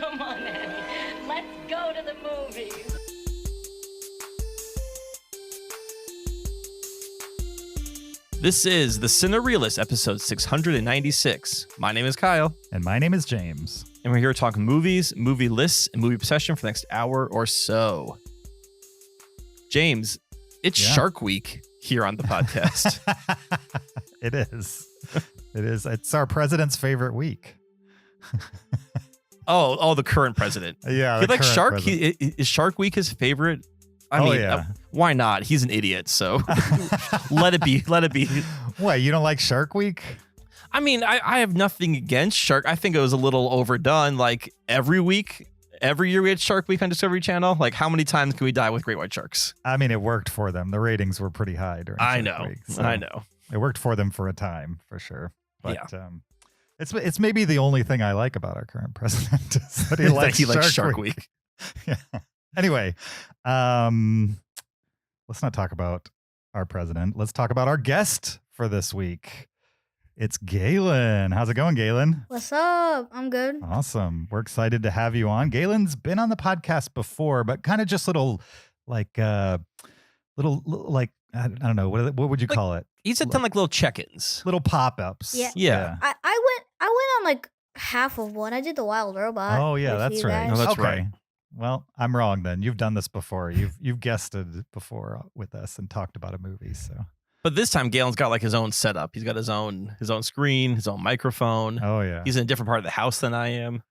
Come on, Annie. Let's go to the movies. This is the Cinereelists, episode 696. My name is Kyle. And my name is James. And we're here to talk movies, movie lists, and movie obsession for the next hour or so. James, it's Shark Week here on the podcast. It is. It is. It's our president's favorite week. Oh, the current president. Yeah. He likes Shark. Is Shark Week his favorite? I mean, why not? He's an idiot, so let it be. Let it be. What, you don't like Shark Week? I mean, I have nothing against Shark. I think it was a little overdone. Like every year we had Shark Week on Discovery Channel. Like how many times can we die with great white sharks? I mean, it worked for them. The ratings were pretty high during Shark Week. So I know. It worked for them for a time, for sure. But it's maybe the only thing I like about our current president is that he likes Shark Week. Yeah. Anyway, let's not talk about our president. Let's talk about our guest for this week. It's Galen. How's it going, Galen? What's up? I'm good. Awesome. We're excited to have you on. Galen's been on the podcast before, but kind of just I don't know, what would you call it? He's done like little check-ins, little pop-ups. Yeah. I went on like half of one. I did the Wild Robot. Oh yeah, that's right. No, that's okay. right. Well, I'm wrong then. You've done this before. You've guested before with us and talked about a movie. So, but this time Galen's got like his own setup. He's got his own screen, his own microphone. Oh yeah. He's in a different part of the house than I am.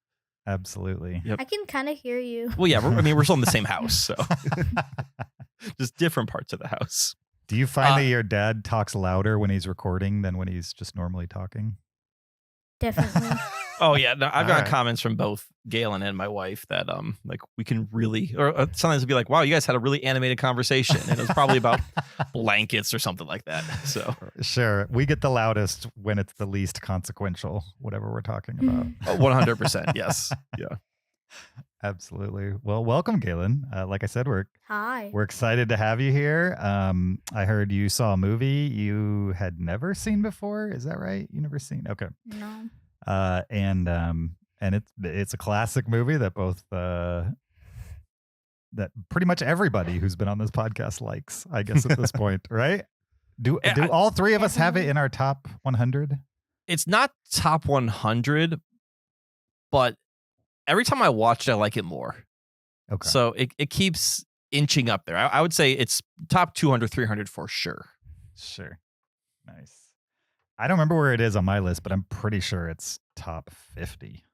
Absolutely. Yep. I can kind of hear you. Well, yeah. We're still in the same house, so just different parts of the house. Do you find that your dad talks louder when he's recording than when he's just normally talking? Definitely. Oh yeah, no, I've got comments from both Galen and my wife that like we can really, or sometimes it'd be like, wow, you guys had a really animated conversation, and it was probably about blankets or something like that. So sure, we get the loudest when it's the least consequential, whatever we're talking about. 100%, yes, yeah, absolutely. Well, welcome, Galen. Like I said, we're excited to have you here. I heard you saw a movie you had never seen before. Is that right? You never seen? Okay. No. And it's a classic movie that that pretty much everybody who's been on this podcast likes, I guess, at this point, right? Do all three of us have it in our top 100? It's not top 100, but every time I watch it, I like it more. Okay. So it keeps inching up there. I would say it's top 200, 300 for sure. Sure. Nice. I don't remember where it is on my list, but I'm pretty sure it's top 50.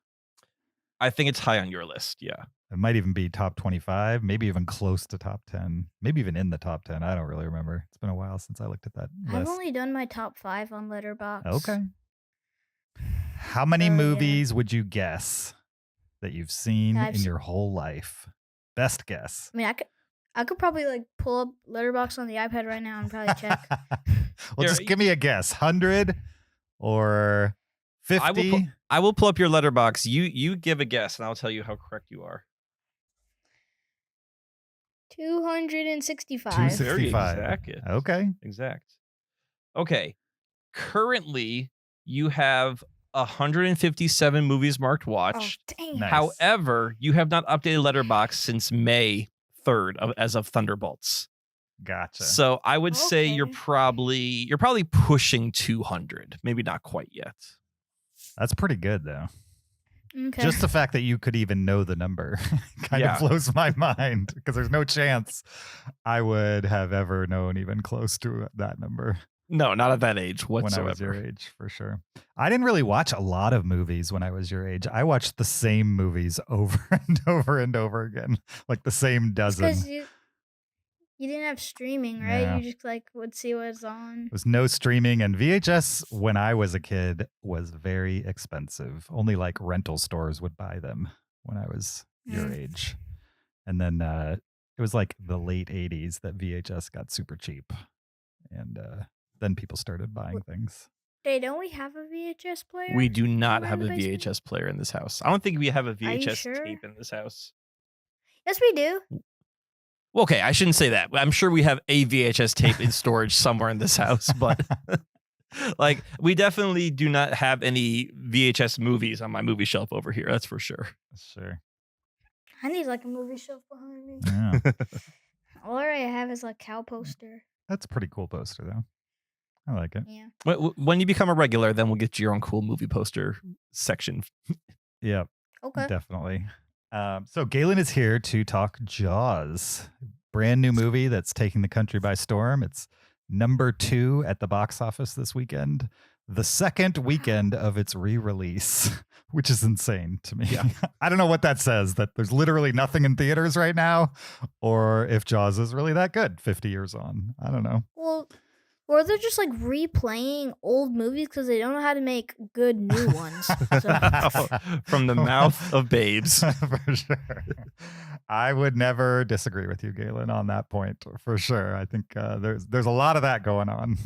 I think it's high on your list. Yeah. It might even be top 25, maybe even close to top 10, maybe even in the top 10. I don't really remember. It's been a while since I looked at that list. I've only done my top 5 on Letterboxd. Okay. How many movies would you guess that you've seen in your whole life? Best guess. I mean, I could probably like pull up Letterboxd on the iPad right now and probably check. Well, just give me a guess. 100 or 50? I will pull up your Letterboxd. You give a guess, and I'll tell you how correct you are. 265. 265. Exact. Okay. Exact. Okay. Currently, you have 157 movies marked watched. Oh, dang. Nice. However, you have not updated Letterboxd since May 3rd as of Thunderbolts. Gotcha. So I would say you're probably pushing 200. Maybe not quite yet. That's pretty good, though. Okay. Just the fact that you could even know the number kind of blows my mind, because there's no chance I would have ever known even close to that number. No, not at that age whatsoever. When I was your age, for sure. I didn't really watch a lot of movies when I was your age. I watched the same movies over and over and over again, like the same dozen. Because you didn't have streaming, right? Yeah. You just like would see what's on. There was no streaming, and VHS when I was a kid was very expensive. Only like rental stores would buy them when I was your age. And then it was like the late 80s that VHS got super cheap. And then people started buying things. Hey, don't we have a VHS player? We do not have a in the basement? VHS player in this house. I don't think we have a VHS sure? tape in this house. Yes, we do. Okay, I shouldn't say that. I'm sure we have a VHS tape in storage somewhere in this house, but like we definitely do not have any VHS movies on my movie shelf over here. That's for sure. Sure. I need like a movie shelf behind me. Yeah. All I have is like cow poster. That's a pretty cool poster, though. I like it. Yeah. When you become a regular, then we'll get you your own cool movie poster section. Yeah, Okay. definitely. So Galen is here to talk Jaws, brand new movie that's taking the country by storm. It's number 2 at the box office this weekend, the second weekend of its re-release, which is insane to me. Yeah. I don't know what that says, that there's literally nothing in theaters right now, or if Jaws is really that good 50 years on. I don't know. Well, or they're just like replaying old movies because they don't know how to make good new ones. So, From the mouth of babes. For sure. I would never disagree with you, Galen, on that point, for sure. I think there's a lot of that going on.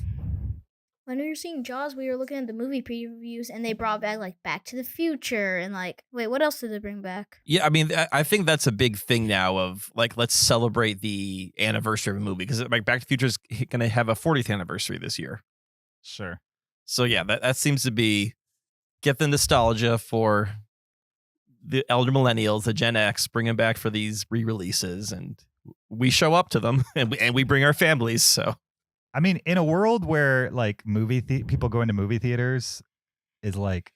when we were seeing Jaws, we were looking at the movie previews, and they brought back like Back to the Future and like, wait, what else did they bring back? Yeah, I mean, I think that's a big thing now of like, let's celebrate the anniversary of a movie because like Back to the Future is going to have a 40th anniversary this year. Sure. So yeah, that seems to be get the nostalgia for the elder millennials, the Gen X, bring them back for these re-releases, and we show up to them and we bring our families. So I mean, in a world where like people going to movie theaters is like,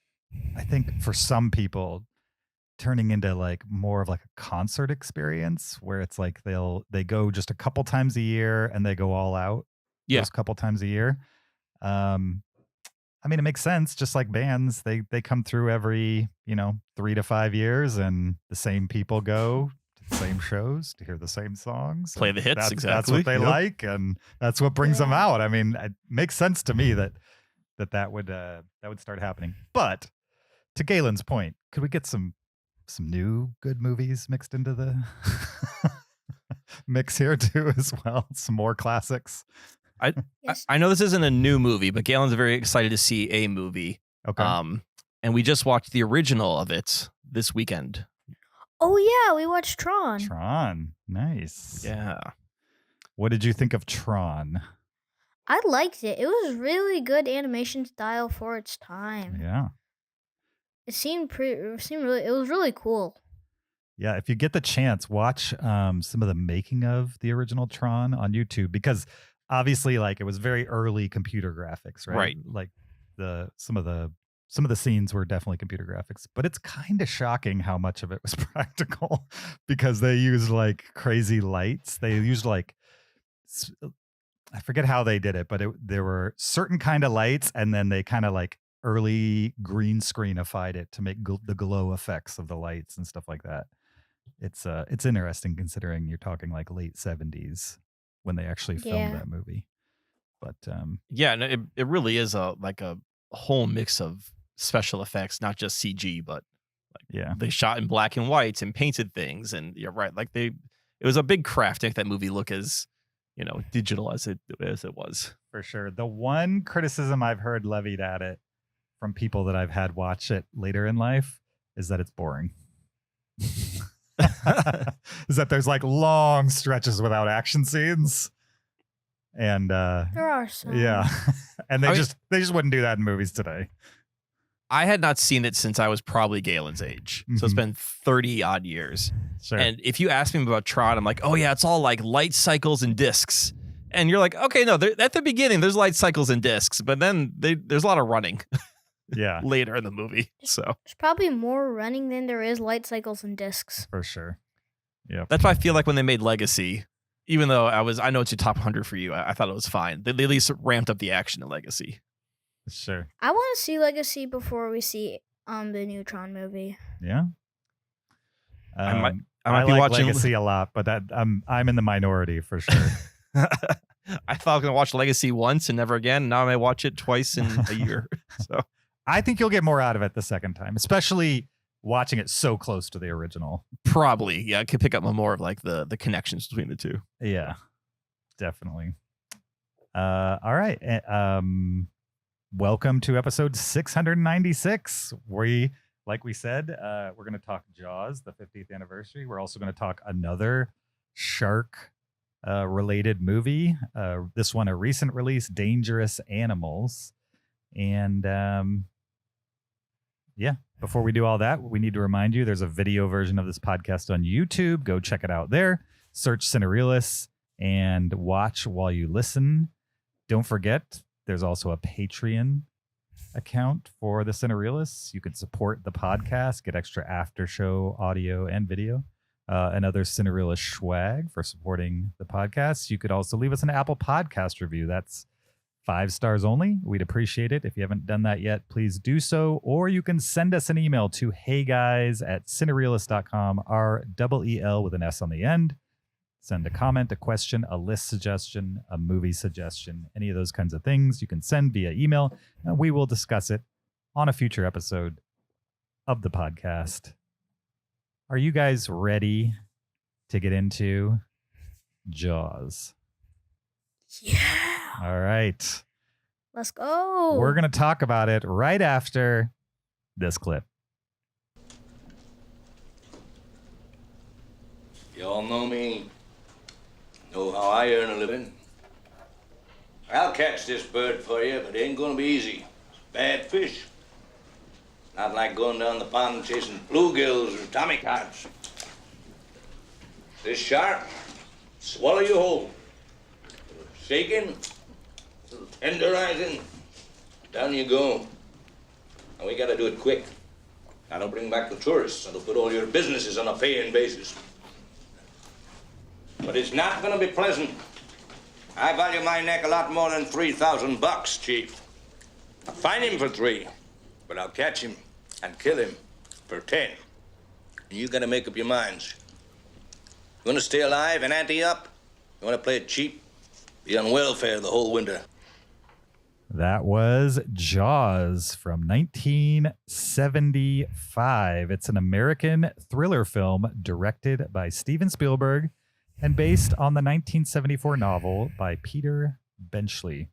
I think for some people turning into like more of like a concert experience where it's like they go just a couple times a year and they go all out. Yeah. Those couple times a year. I mean, it makes sense. Just like bands, they come through every 3 to 5 years, and the same people go to the same shows to hear the same songs, play the hits. That's Exactly. what they Yep. like, and that's what brings them Yeah. out. I mean, it makes sense to me that would start happening. But to Galen's point, could we get some new good movies mixed into the mix here too as well? Some more classics. Yes. I know this isn't a new movie, but Galen's very excited to see a movie. Okay. And we just watched the original of it this weekend. Oh yeah, we watched Tron. Tron. Nice. Yeah. What did you think of Tron? I liked it. It was really good animation style for its time. Yeah. It was really cool. Yeah, if you get the chance, watch some of the making of the original Tron on YouTube, because obviously like it was very early computer graphics, right? Right. Like some of the scenes were definitely computer graphics, but it's kind of shocking how much of it was practical because they used like crazy lights. They used like I forget how they did it, but there were certain kind of lights, and then they kind of like early green screenified it to make the glow effects of the lights and stuff like that. It's interesting considering you're talking like late 70s when they actually filmed that movie. But yeah, no, it really is a whole mix of special effects, not just CG, but yeah, they shot in black and whites and painted things, and you're right, like it was a big craft to make that movie look as digital as it was. for sure. The one criticism I've heard levied at it from people that I've had watch it later in life is that it's boring. Is that there's like long stretches without action scenes, and There are some. yeah, and they just wouldn't do that in movies today. I had not seen it since I was probably Galen's age, so it's been 30 odd years. Sure. And if you ask me about Tron, I'm like, oh yeah, it's all like light cycles and discs. And you're like, okay, no, at the beginning there's light cycles and discs, but then there's a lot of running. Yeah, later in the movie. So There's probably more running than there is light cycles and discs. for sure. Yeah, that's why I feel like when they made Legacy, even though I know it's your top 100 for you, I thought it was fine. They at least ramped up the action in Legacy. sure. I want to see Legacy before we see the new Tron movie. Yeah. I might I be like watching Legacy a lot, but I'm in the minority for sure. I thought I was going to watch Legacy once and never again. Now I may watch it twice in a year. So I think you'll get more out of it the second time, especially watching it so close to the original. probably, yeah, I could pick up more of like the connections between the two. Yeah, definitely. All right. Welcome to episode 696. Like we said, we're going to talk Jaws, the 50th anniversary. We're also going to talk another shark related movie. This one, a recent release, Dangerous Animals. And yeah, before we do all that, we need to remind you there's a video version of this podcast on YouTube. Go check it out there. Search Cinereelists and watch while you listen. Don't forget, there's also a Patreon account for the Cinereelists. You can support the podcast, get extra after show audio and video, and other Cinerealist swag for supporting the podcast. You could also leave us an Apple Podcast review. That's 5 stars only. We'd appreciate it. If you haven't done that yet, please do so. Or you can send us an email to heyguys@cinereelist.com, REEL with an S on the end. Send a comment, a question, a list suggestion, a movie suggestion, any of those kinds of things you can send via email, and we will discuss it on a future episode of the podcast. Are you guys ready to get into Jaws? Yeah. All right. Let's go. We're going to talk about it right after this clip. You all know me. Know how I earn a living. I'll catch this bird for you, but it ain't gonna be easy. It's bad fish. Not like going down the pond chasing bluegills or tommy cards. This shark, swallow you whole. Shaking, tenderizing, down you go. And we gotta do it quick. That'll bring back the tourists. That'll put all your businesses on a paying basis. But it's not gonna be pleasant. I value my neck a lot more than $3,000, Chief. I'll find him for 3, but I'll catch him and kill him for 10. And you gotta make up your minds. You wanna stay alive and ante up? You wanna play it cheap? Be on welfare the whole winter. That was Jaws from 1975. It's an American thriller film directed by Steven Spielberg and based on the 1974 novel by Peter Benchley.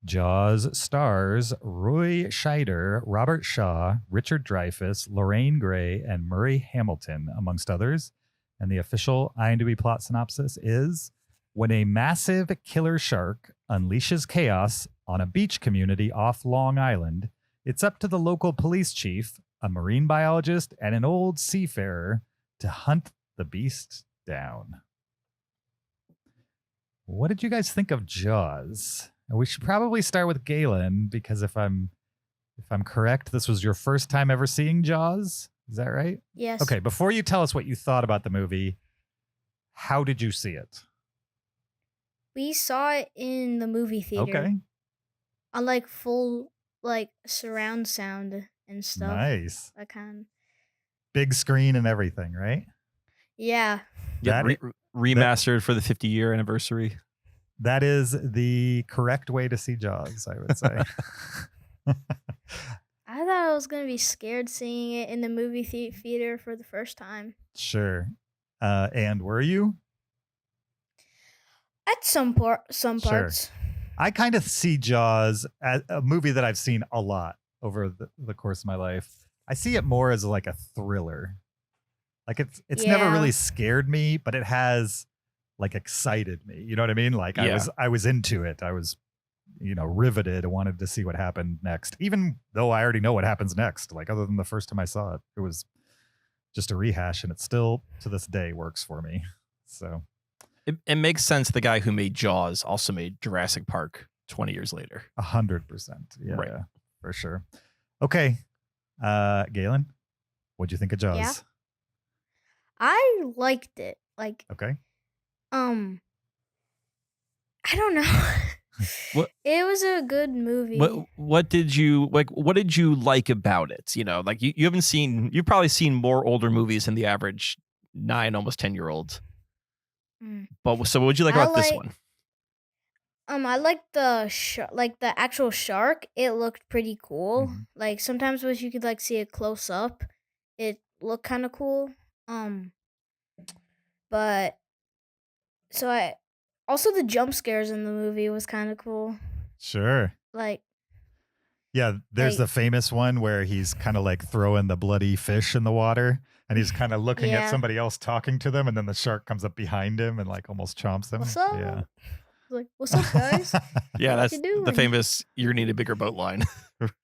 Jaws stars Roy Scheider, Robert Shaw, Richard Dreyfuss, Lorraine Gray, and Murray Hamilton, amongst others. And the official IMDb plot synopsis is: when a massive killer shark unleashes chaos on a beach community off Long Island, it's up to the local police chief, a marine biologist, and an old seafarer to hunt the beast down. What did you guys think of Jaws? We should probably start with Galen, because if I'm correct, this was your first time ever seeing Jaws. Is that right? Yes. Okay, before you tell us what you thought about the movie, how did you see it? We saw it in the movie theater. Okay. On like full like surround sound and stuff. Nice. I kind. Big screen and everything, right? Yeah. Yeah, That- remastered for the 50-year anniversary. That is the correct way to see Jaws, I would say. I thought I was gonna be scared seeing it in the movie theater for the first time. Sure. And were you? At some Sure. parts. I kind of see Jaws as a movie that I've seen a lot over the course of my life. I see it more as like a thriller. Like it's never Yeah. really scared me, but it has like excited me. You know what I mean? Like Yeah. I was into it. I was, riveted and wanted to see what happened next, even though I already know what happens next. Like other than the first time I saw it, it was just a rehash, and it still to this day works for me. So It makes sense. The guy who made Jaws also made Jurassic Park 20 years later. 100%. Yeah, Right. yeah, for sure. Okay. Galen, what'd you think of Jaws? Yeah. I liked it. Like, Okay. I don't know. What- It was a good movie. What did you like? What did you like about it? Like you've probably seen more older movies than the average 9, almost 10-year-old. Mm. But so what would you like I about this like- one? I liked the the actual shark. It looked pretty cool. Mhm. Like sometimes when you could like see it close up, it looked kind of cool. But so I also the jump scares in the movie was kind of cool. Sure. Like Yeah, there's Like- the famous one where he's kind of like throwing the bloody fish in the water, and he's kind of looking at Yeah. somebody else talking to them, and then the shark comes up behind him and like almost chomps him. What's up? Yeah. like what's up, guys? Yeah, What that's you the doing? famous "you're gonna need a bigger boat" line.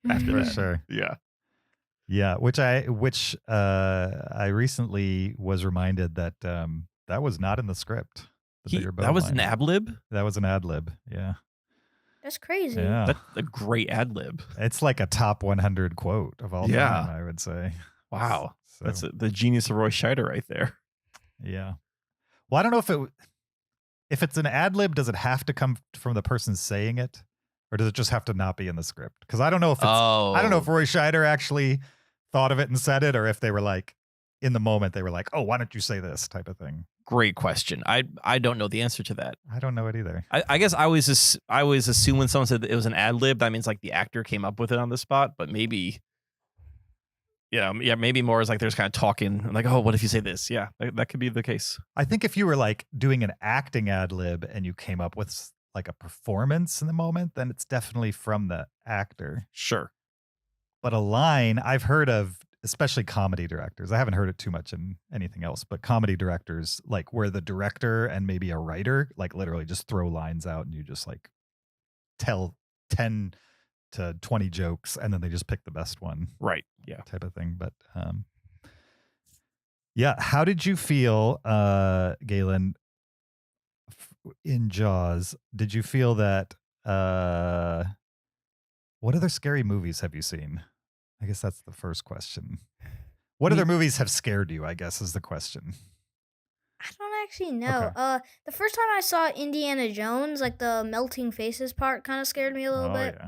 After For that, sure. yeah. Yeah, which I recently was reminded that that was not in the script. The bigger boat That was an line. ad lib? That was an ad lib. Yeah. That's crazy. Yeah. That's a great ad lib. It's like a top 100 quote of all Yeah. time, I would say. Wow. So, That's the genius of Roy Scheider right there. yeah. Well, I don't know if it's an ad lib, does it have to come from the person saying it, or does it just have to not be in the script? Because I don't know if I don't know if Roy Scheider actually thought of it and said it, or if they were like in the moment they were like, "Oh, why don't you say this?" type of thing. Great question. I don't know the answer to that. I don't know it either. I guess I always assume when someone said that it was an ad lib, that means like the actor came up with it on the spot. But maybe, maybe more is like there's kind of talking like, oh, what if you say this? Yeah, that could be the case. I think if you were like doing an acting ad lib and you came up with like a performance in the moment, then it's definitely from the actor. Sure. But a line I've heard of, especially comedy directors. I haven't heard it too much in anything else, but comedy directors, like where the director and maybe a writer, like literally just throw lines out and you just like tell 10 to 20 jokes and then they just pick the best one. Right. Yeah. Type of thing. But yeah. How did you feel, Galen, in Jaws? Did you feel that, what other scary movies have you seen? I guess that's the first question. What other movies have scared you, I guess, is the question. I don't actually know. Okay. The first time I saw Indiana Jones, like the melting faces part kind of scared me a little bit. Yeah.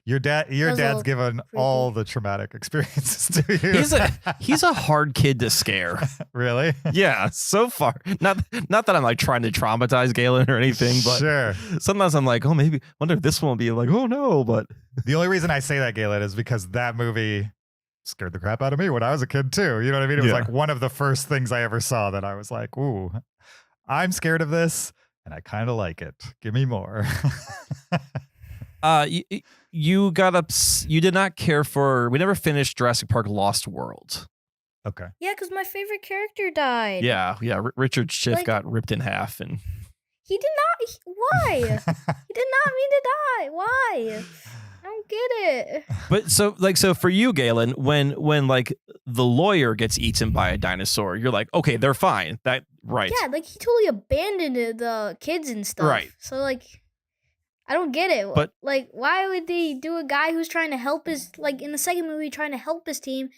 Your dad's little given creepy. all the traumatic experiences to you. He's a hard kid to scare. Really? Yeah, so far. Not that I'm like trying to traumatize Galen or anything, but Sure. sometimes I'm like, oh, maybe wonder if this one will be like, oh no, but The only reason I say that, Galen, is because that movie scared the crap out of me when I was a kid too. You know what I mean? It was like one of the first things I ever saw that I was like, ooh, I'm scared of this and I kind of like it. Give me more. you did not care for. We never finished Jurassic Park: Lost World. Okay. Yeah, because my favorite character died. Yeah. Richard Schiff Like- got ripped in half, and He did not. Why? He did not mean to die. Why? I don't get it. but so for you, Galen, when like the lawyer gets eaten by a dinosaur, you're like, okay, they're fine. Right. Yeah, like he totally abandoned the kids and stuff. Right. So like, I don't get it. But- like, why would they do a guy who's trying to help his, like in the second movie, trying to help his team,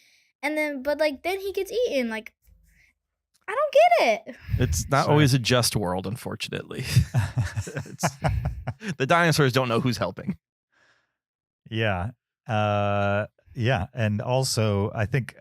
and then then he gets eaten? Like, I don't get it. It's not Sure. always a just world, unfortunately. The dinosaurs don't know who's helping. Yeah. Yeah. And also, I think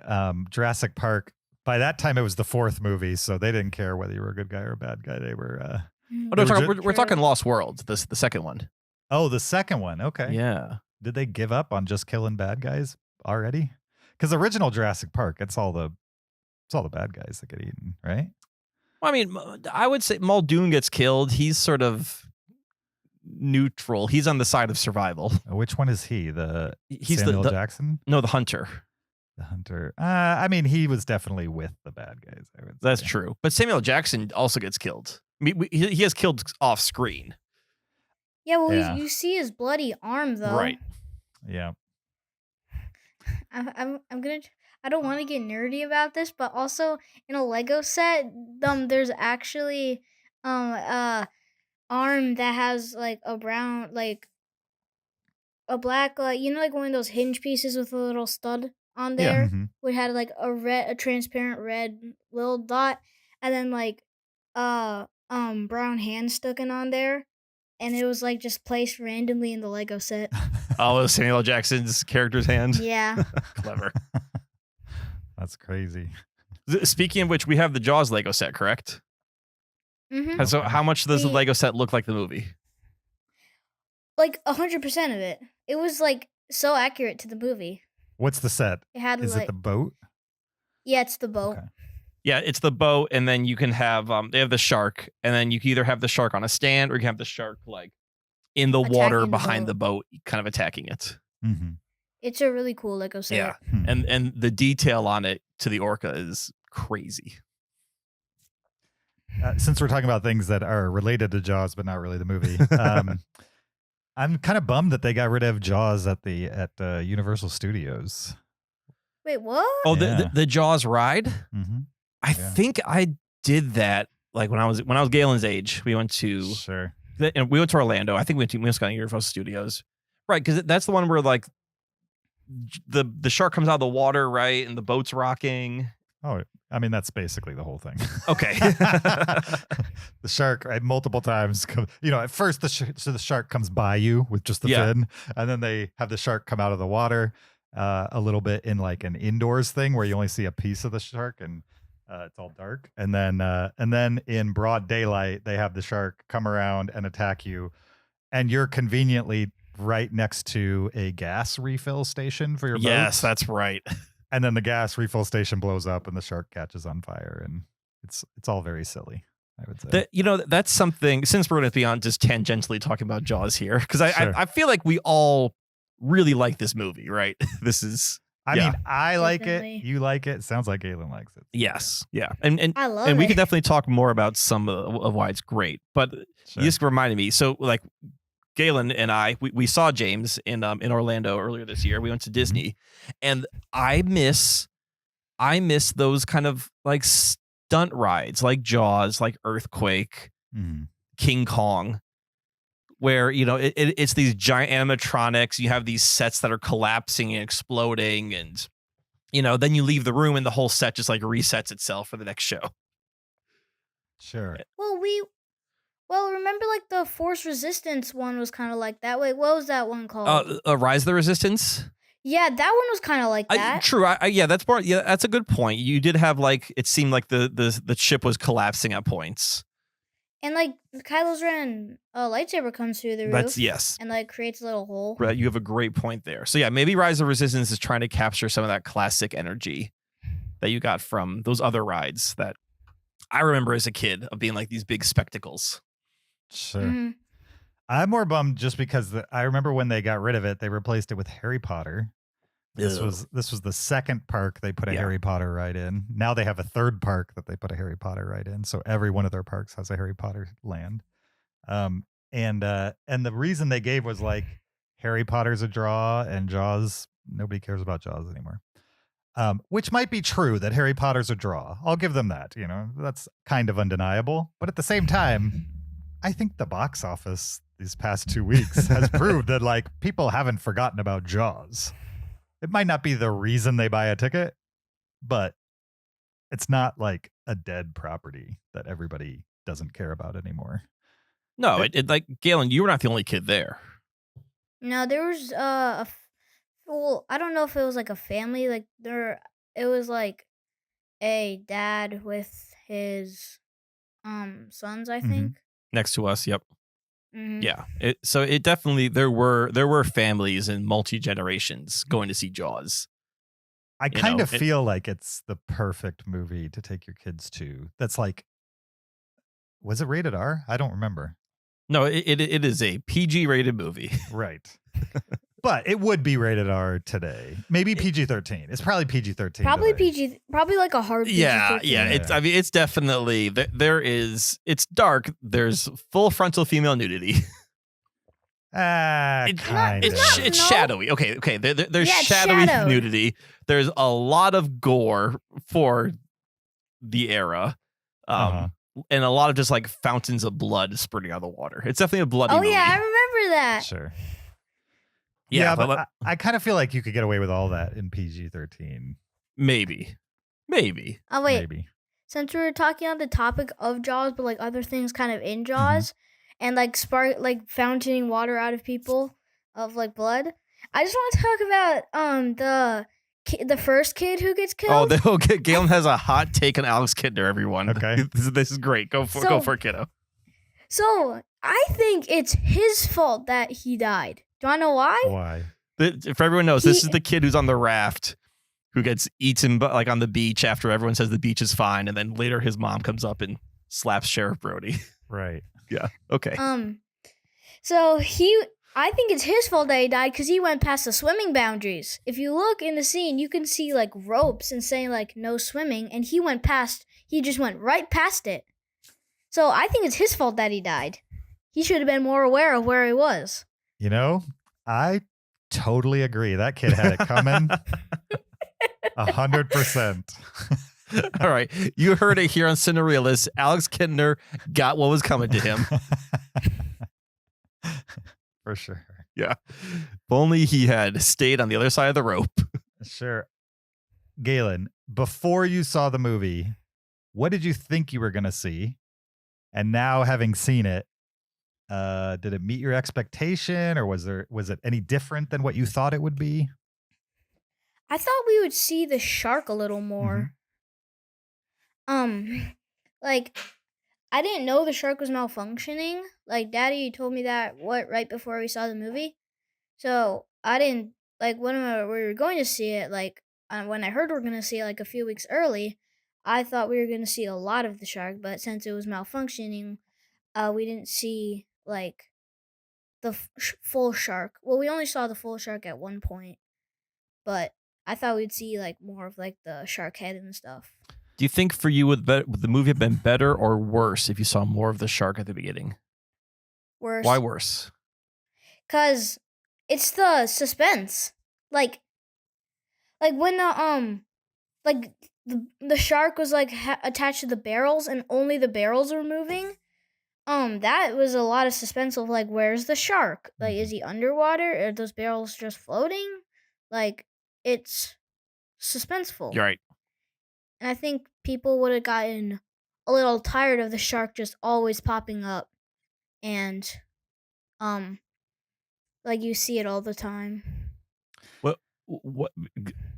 Jurassic Park, by that time, it was the fourth movie, so they didn't care whether you were a good guy or a bad guy. They were. Oh, no, They were we're talking Lost World, the second one. Oh, the second one. Okay. Yeah. Did they give up on just killing bad guys already? Because original Jurassic Park, it's all the bad guys that get eaten, right? Well, I mean, I would say Muldoon gets killed. He's sort of neutral. He's on the side of survival. Which one is he? He's Samuel the Jackson? no, the hunter. The hunter. I mean, he was definitely with the bad guys, I would That's say. true. But Samuel Jackson also gets killed. I mean, he has killed off screen. Yeah, well, Yeah. you see his bloody arm though. Right. Yeah. I'm gonna. I don't want to get nerdy about this, but also in a Lego set, there's actually arm that has like a brown, like a black, like like one of those hinge pieces with a little stud on Yeah. there. Mhm. We had like a transparent red little dot, and then like brown hand stuck in on there, and it was like just placed randomly in the Lego set. Oh, it was Samuel Jackson's character's hand. Yeah. Clever. That's crazy. Speaking of which, we have the Jaws Lego set, correct? Mm-hmm. And so, how much does the The- Lego set look like the movie? Like 100% of it. It was like so accurate to the movie. What's the set? It had Is like it the boat? yeah, it's the boat. Okay. Yeah, it's the boat, and then you can have they have the shark, and then you can either have the shark on a stand, or you can have the shark like in the water Attacking the behind the boat, kind of attacking it. Mm-hmm. It's a really cool Lego set. Yeah, Hmm. and the detail on it to the orca is crazy. Since we're talking about things that are related to Jaws, but not really the movie, I'm kind of bummed that they got rid of Jaws at Universal Studios. Wait, what? Oh, Yeah. the Jaws ride. Mm-hmm. I think I did that like when I was Galen's age. We went to Sure. and we went to Orlando. I think we went to Universal Studios, right? Because that's the one where like the shark comes out of the water, right, and the boat's rocking. Oh, I mean, that's basically the whole thing. Okay. The shark, right, multiple times, at first the shark comes by you with just the fin, and then they have the shark come out of the water a little bit in like an indoors thing where you only see a piece of the shark and it's all dark. And then in broad daylight, they have the shark come around and attack you. And you're conveniently right next to a gas refill station for your boat. Yes, that's right. And then the gas refill station blows up and the shark catches on fire, and it's all very silly, I would say. That's something, since we're going to be on just tangentially talking about Jaws here, because Sure. I feel like we all really like this movie, right? This is I mean, I like Definitely. it. You like it. Sounds like Galen likes it. yes, yeah, and I love and we it. can definitely talk more about some of why it's great. But Sure. you just reminded me. So like Galen and I, we saw James in Orlando earlier this year. We went to Disney, and I miss those kind of like stunt rides, like Jaws, like Earthquake, Mhm. King Kong, where it's these giant animatronics. You have these sets that are collapsing and exploding, and then you leave the room and the whole set just like resets itself for the next show. Sure. Well, remember like the Force Resistance one was kind of like that. Wait, what was that one called? Rise of the Resistance. Yeah, that one was kind of like that. True. Yeah, that's more. Yeah, that's a good point. You did have like it seemed like the ship was collapsing at points. And like Kylo Ren, a lightsaber comes through the roof. That's yes. And like creates a little hole. Right, you have a great point there. So yeah, maybe Rise of Resistance is trying to capture some of that classic energy that you got from those other rides that I remember as a kid of being like these big spectacles. Sure. Mhm. I'm more bummed just because I remember when they got rid of it, they replaced it with Harry Potter. This Ew. was the second park they put a Yeah. Harry Potter ride in. Now they have a third park that they put a Harry Potter ride in. So every one of their parks has a Harry Potter land. And the reason they gave was like Harry Potter's a draw and Jaws. Nobody cares about Jaws anymore. Which might be true that Harry Potter's a draw. I'll give them that. That's kind of undeniable. But at the same time, I think the box office these past 2 weeks has proved that like people haven't forgotten about Jaws. It might not be the reason they buy a ticket, but it's not like a dead property that everybody doesn't care about anymore. No, it like Galen, you were not the only kid there. No, there was well, I don't know if it was like a family. Like it was like a dad with his sons, I Mhm. think. Next to us, yep. Mhm. Yeah. So it definitely there were families and multi-generations going to see Jaws. I You kind know, of feel like it's the perfect movie to take your kids to. That's like, was it rated R? I don't remember. No, it is a PG rated movie. Right. But it would be rated R today. Maybe PG-13. It's probably PG-13. Probably today. PG, probably like a hard PG. Yeah. 13. It's definitely it's dark. There's full frontal female nudity. Kind of. It's No. shadowy. Okay. There's Yeah, it's shadowy shadowed. nudity. There's a lot of gore for the era. Uh-huh. And a lot of just like fountains of blood spurting out of the water. It's definitely a bloody Oh movie. yeah, I remember that. Sure. Yeah, but I kind of feel like you could get away with all that in PG-13. maybe. Oh wait, Maybe. since we were talking on the topic of Jaws, but like other things kind of in Jaws, and like fountaining water out of people of like blood. I just want to talk about the first kid who gets killed. Galen has a hot take on Alex Kidner, everyone. Okay. This is great. Go for it, kiddo. So I think it's his fault that he died. Do I know why? Why? If everyone knows, this He- is the kid who's on the raft who gets eaten like on the beach after everyone says the beach is fine, and then later his mom comes up and slaps Sheriff Brody. Right. Yeah. Okay. So I think it's his fault that he died because he went past the swimming boundaries. If you look in the scene, you can see like ropes and saying like no swimming, and he just went right past it. So I think it's his fault that he died. He should have been more aware of where he was. I totally agree. That kid had it coming. 100%. All right. You heard it here on Cinereelists. Alex Kintner got what was coming to him. For sure. Yeah. If only he had stayed on the other side of the rope. Sure. Galen, before you saw the movie, what did you think you were going to see? And now having seen it, did it meet your expectation, or was it any different than what you thought it would be? I thought we would see the shark a little more. Like, I didn't know the shark was malfunctioning. Like, Daddy told me that right before we saw the movie. So I didn't like when we were going to see it. Like, when I heard we are gonna see it like a few weeks early, I thought we were gonna see a lot of the shark. But since it was malfunctioning, we didn't see like the full shark. Well, we only saw the full shark at one point, but I thought we'd see like more of like the shark head and stuff. Do you think for you would the movie have been better or worse if you saw more of the shark at the beginning? Worse. Why worse? 'Cause it's the suspense. Like when the shark was like attached to the barrels and only the barrels were moving. That was a lot of suspense of like, where's the shark? Like, is he underwater? Are those barrels just floating? Like, it's suspenseful. You're right. And I think people would have gotten a little tired of the shark just always popping up, and like you see it all the time. What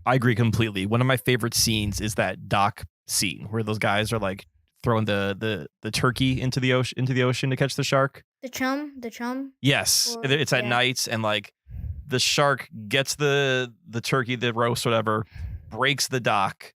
I agree completely. One of my favorite scenes is that dock scene where those guys are like throwing the turkey into the ocean to catch the shark. The chum. Yes, Or- it's at yeah. night, and like the shark gets the turkey, the roast, whatever, breaks the dock,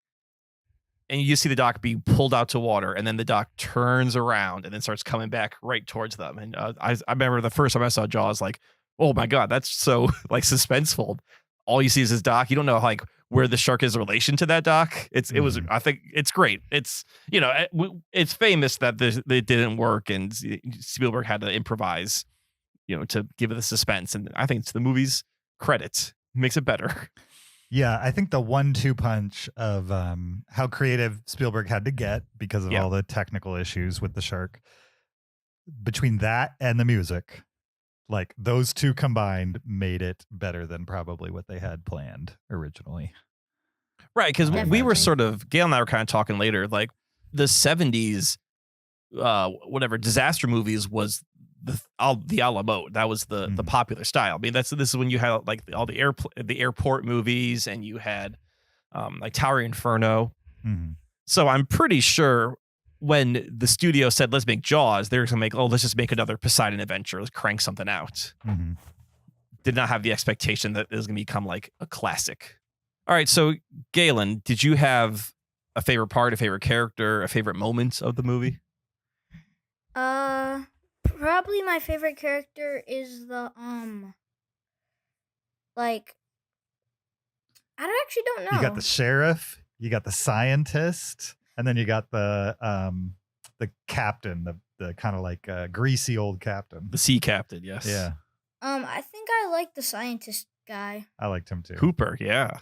and you see the dock being pulled out to water, and then the dock turns around and then starts coming back right towards them. And I remember the first time I saw Jaws, like, oh my god, that's so like suspenseful. All you see is this dock. You don't know like where the shark is in relation to that dock. It was. I think it's great. It's it's famous that it didn't work, and Spielberg had to improvise, to give it the suspense. And I think it's the movie's credit makes it better. Yeah, I think the 1-2 punch of how creative Spielberg had to get because of all the technical issues with the shark, between that and the music, like those two combined made it better than probably what they had planned originally. Right, because we Definitely. were sort of, Galen and I were kind of talking later, like the 70s, disaster movies was the a la mode. That was the popular style. I mean, this is when you had like all the airport movies, and you had like Tower Inferno. Mm-hmm. So I'm pretty sure when the studio said, let's make Jaws, they're going to let's just make another Poseidon adventure. Let's crank something out. Mm-hmm. Did not have the expectation that it was going to become like a classic. All right. So Galen, did you have a favorite part, a favorite character, a favorite moment of the movie? Probably my favorite character is the like, I actually don't know. You got the sheriff, you got the scientist, and then you got the captain, the kind of like greasy old captain. The sea captain, yes. Yeah, I think I like the scientist guy. I liked him too. Cooper, yeah.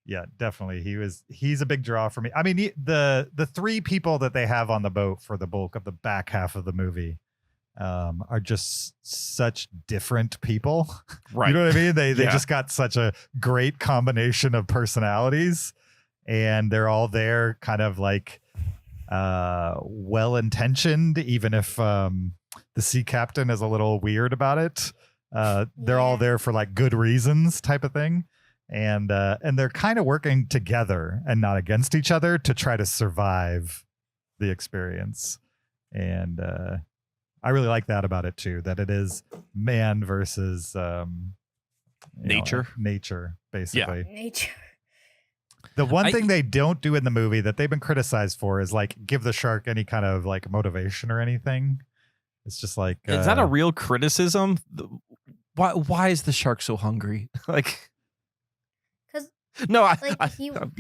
Yeah, definitely. He's a big draw for me. I mean, the three people that they have on the boat for the bulk of the back half of the movie are just such different people. Right. You know what I mean? They Yeah. just got such a great combination of personalities, and they're all there kind of like well-intentioned, even if the sea captain is a little weird about it. They're all there for like good reasons type of thing. And they're kind of working together and not against each other to try to survive the experience. And I really like that about it too, that it is man versus Nature. Nature, basically. Nature. The one thing they don't do in the movie that they've been criticized for is like give the shark any kind of like motivation or anything. It's just like Is that a real criticism? Why is the shark so hungry? Like, no,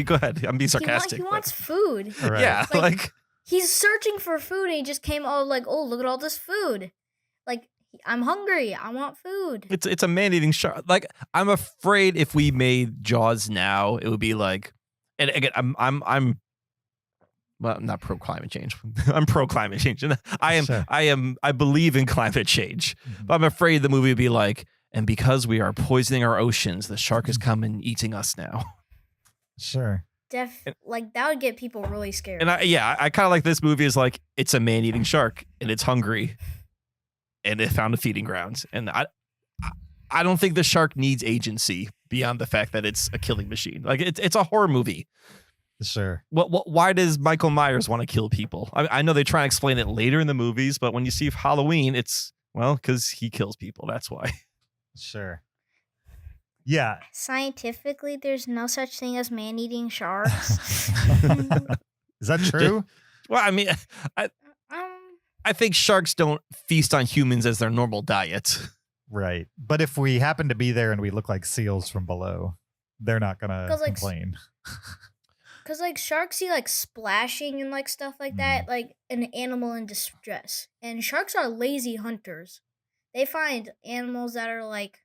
go ahead. I'm being sarcastic. He wants food. Right. Yeah, like He's searching for food, and he just came like, oh, look at all this food. Like, I'm hungry. I want food. It's a man-eating shark. Like, I'm afraid if we made Jaws now, it would be like, and again, I'm well, not pro climate change. I'm pro climate change. And Sure. I believe in climate change. But I'm afraid the movie would be like, and because we are poisoning our oceans, the shark is coming eating us now. Sure. Like that would get people really scared. And I kind of like this movie is like, it's a man-eating shark and it's hungry and it found a feeding ground. And I don't think the shark needs agency beyond the fact that it's a killing machine. Like, it's a horror movie. Sure. Why does Michael Myers want to kill people? I know they try and explain it later in the movies, but when you see Halloween, it's, well, because he kills people. That's why. Sure. Yeah. Scientifically, there's no such thing as man-eating sharks. Is that true? Well, I mean, I think sharks don't feast on humans as their normal diet. Right. But if we happen to be there and we look like seals from below, they're not going to complain. Because, like, sharks see, like, splashing and, like, stuff like that, like, an animal in distress. And sharks are lazy hunters. They find animals that are, like,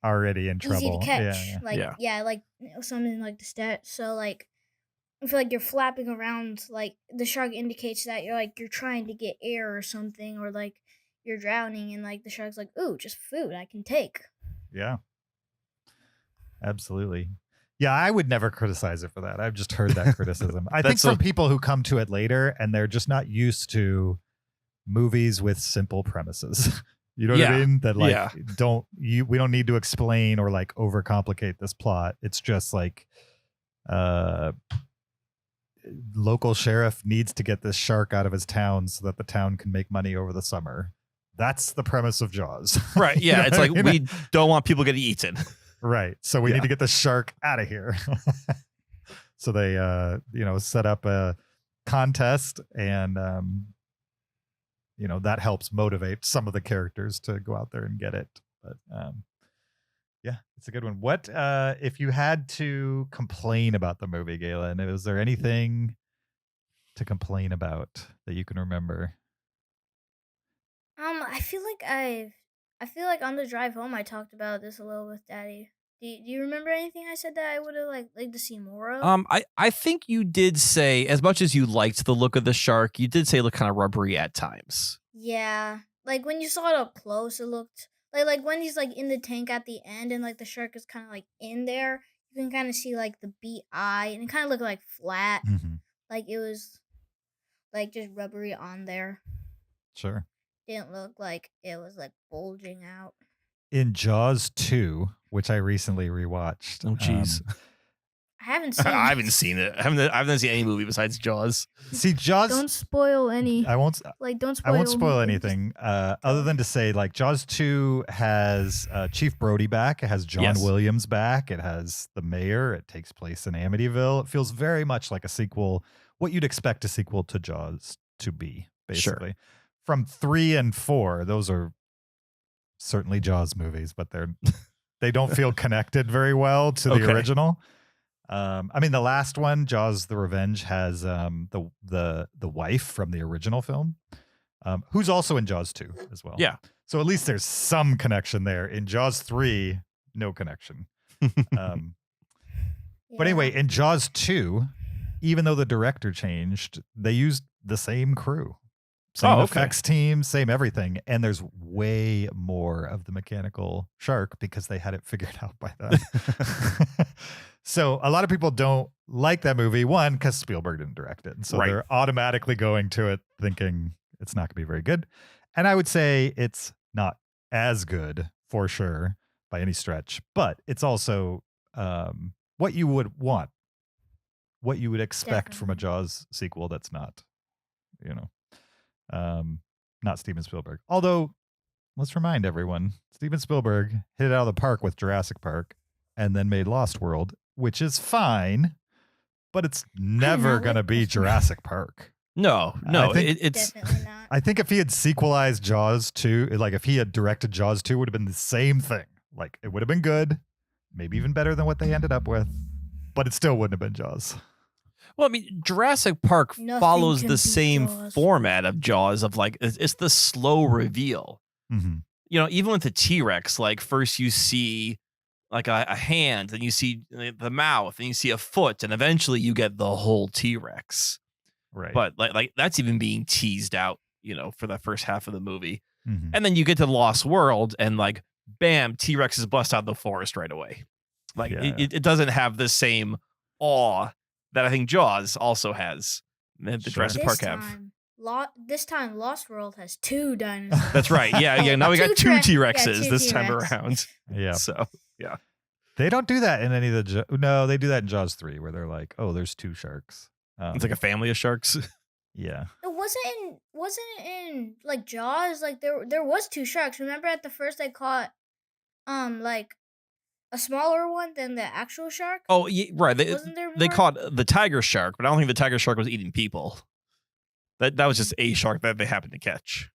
already in trouble. easy to catch. Yeah. Like, something like the stat. So, like, if, like, you're flapping around, like, the shark indicates that you're trying to get air or something, or, like, you're drowning, and, like, the shark's like, ooh, just food I can take. Yeah. Absolutely. Yeah, I would never criticize it for that. I've just heard that criticism. I think from people who come to it later and they're just not used to movies with simple premises. You know what I mean? That like we don't need to explain or like overcomplicate this plot. It's just like local sheriff needs to get this shark out of his town so that the town can make money over the summer. That's the premise of Jaws. Right. Yeah. It's like, we don't want people getting eaten. Right. So we need to get the shark out of here. So they, set up a contest and, that helps motivate some of the characters to go out there and get it. But yeah, it's a good one. What, if you had to complain about the movie, Galen, was there anything to complain about that you can remember? I feel like on the drive home I talked about this a little with Daddy. Do you remember anything I said that I would have liked to see more of? I think you did say, as much as you liked the look of the shark, you did say it looked kind of rubbery at times. Yeah, like when you saw it up close, it looked like when he's like in the tank at the end, and like the shark is kind of like in there. You can kind of see like the beat eye, and it kind of looked like flat, like it was like just rubbery on there. Sure. Didn't look like it was like bulging out. In Jaws 2, which I recently rewatched. Oh, jeez. I haven't seen it. I haven't seen it. I haven't seen any movie besides Jaws. See, Jaws. Don't spoil any. I won't. Don't spoil. I won't spoil anything. Other than to say, like, Jaws 2 has Chief Brody back. It has John Williams back. It has the mayor. It takes place in Amityville. It feels very much like a sequel. What you'd expect a sequel to Jaws to be, basically. Sure. From 3 and 4, those are certainly Jaws movies, but they don't feel connected very well to the original. I mean, the last one, Jaws: The Revenge, has the wife from the original film, who's also in Jaws 2 as well. Yeah. So at least there's some connection there. In Jaws 3, no connection. But anyway, in Jaws 2, even though the director changed, they used the same crew. Same effects team, same everything. And there's way more of the mechanical shark because they had it figured out by then. So a lot of people don't like that movie, one, because Spielberg didn't direct it. And so they're automatically going to it thinking it's not going to be very good. And I would say it's not as good for sure by any stretch, but it's also what you would want, what you would expect from a Jaws sequel that's not, not Steven Spielberg. Although, let's remind everyone, Steven Spielberg hit it out of the park with Jurassic Park and then made Lost World, which is fine, but it's never going to be Jurassic Park. No, it's definitely not. I think if he had sequelized Jaws 2, like if he had directed Jaws 2, it would have been the same thing. Like it would have been good, maybe even better than what they ended up with, but it still wouldn't have been Jaws. Well, I mean, Jurassic Park follows the same format of Jaws of like, it's the slow reveal. even with the T-Rex, like first you see like a hand, and you see the mouth, and you see a foot, and eventually you get the whole T-Rex. Right. But like that's even being teased out, for the first half of the movie. Mhm. And then you get to Lost World, and like, bam, T-Rex is bust out of the forest right away. Like Yeah. it doesn't have the same awe that I think Jaws also has. The Sure. Jurassic Park have. This time, Lost World has 2 dinosaurs. That's right. Yeah. Now we got 2 T-Rexes two this time T-Rex. around. Yeah. So yeah. They don't do that in any of the no, they do that in Jaws 3 where they're like, oh, there's 2 sharks. It's like a family of sharks. Yeah. It wasn't in like Jaws. Like there was 2 sharks. Remember at the first they caught like a smaller one than the actual shark. Oh, yeah, right. Wasn't there They more? caught the tiger shark, but I don't think the tiger shark was eating people. That was just a shark that they happened to catch.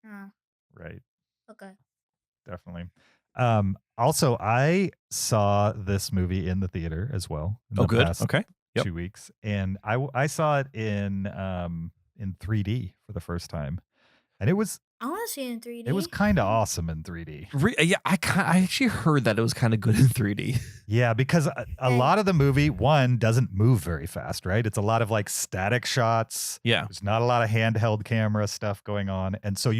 Oh, Right. okay. Definitely. Also, I saw this movie in the theater as well. In the Good. past Okay. Yep. 2 weeks, and I saw it in 3D for the first time, and it was I want to see it in 3D. it was kind of awesome in 3D. Yeah, I actually heard that it was kind of good in 3D. Yeah, because a lot of the movie doesn't move very fast, right? It's a lot of like static shots. Yeah. There's not a lot of handheld camera stuff going on, and so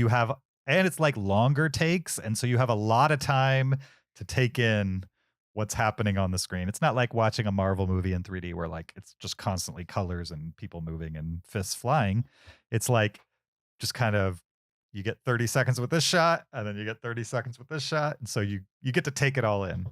it's like longer takes, and so you have a lot of time to take in what's happening on the screen. It's not like watching a Marvel movie in 3D where like it's just constantly colors and people moving and fists flying. It's like just kind of you get 30 seconds with this shot, and then you get 30 seconds with this shot, and so you get to take it all in.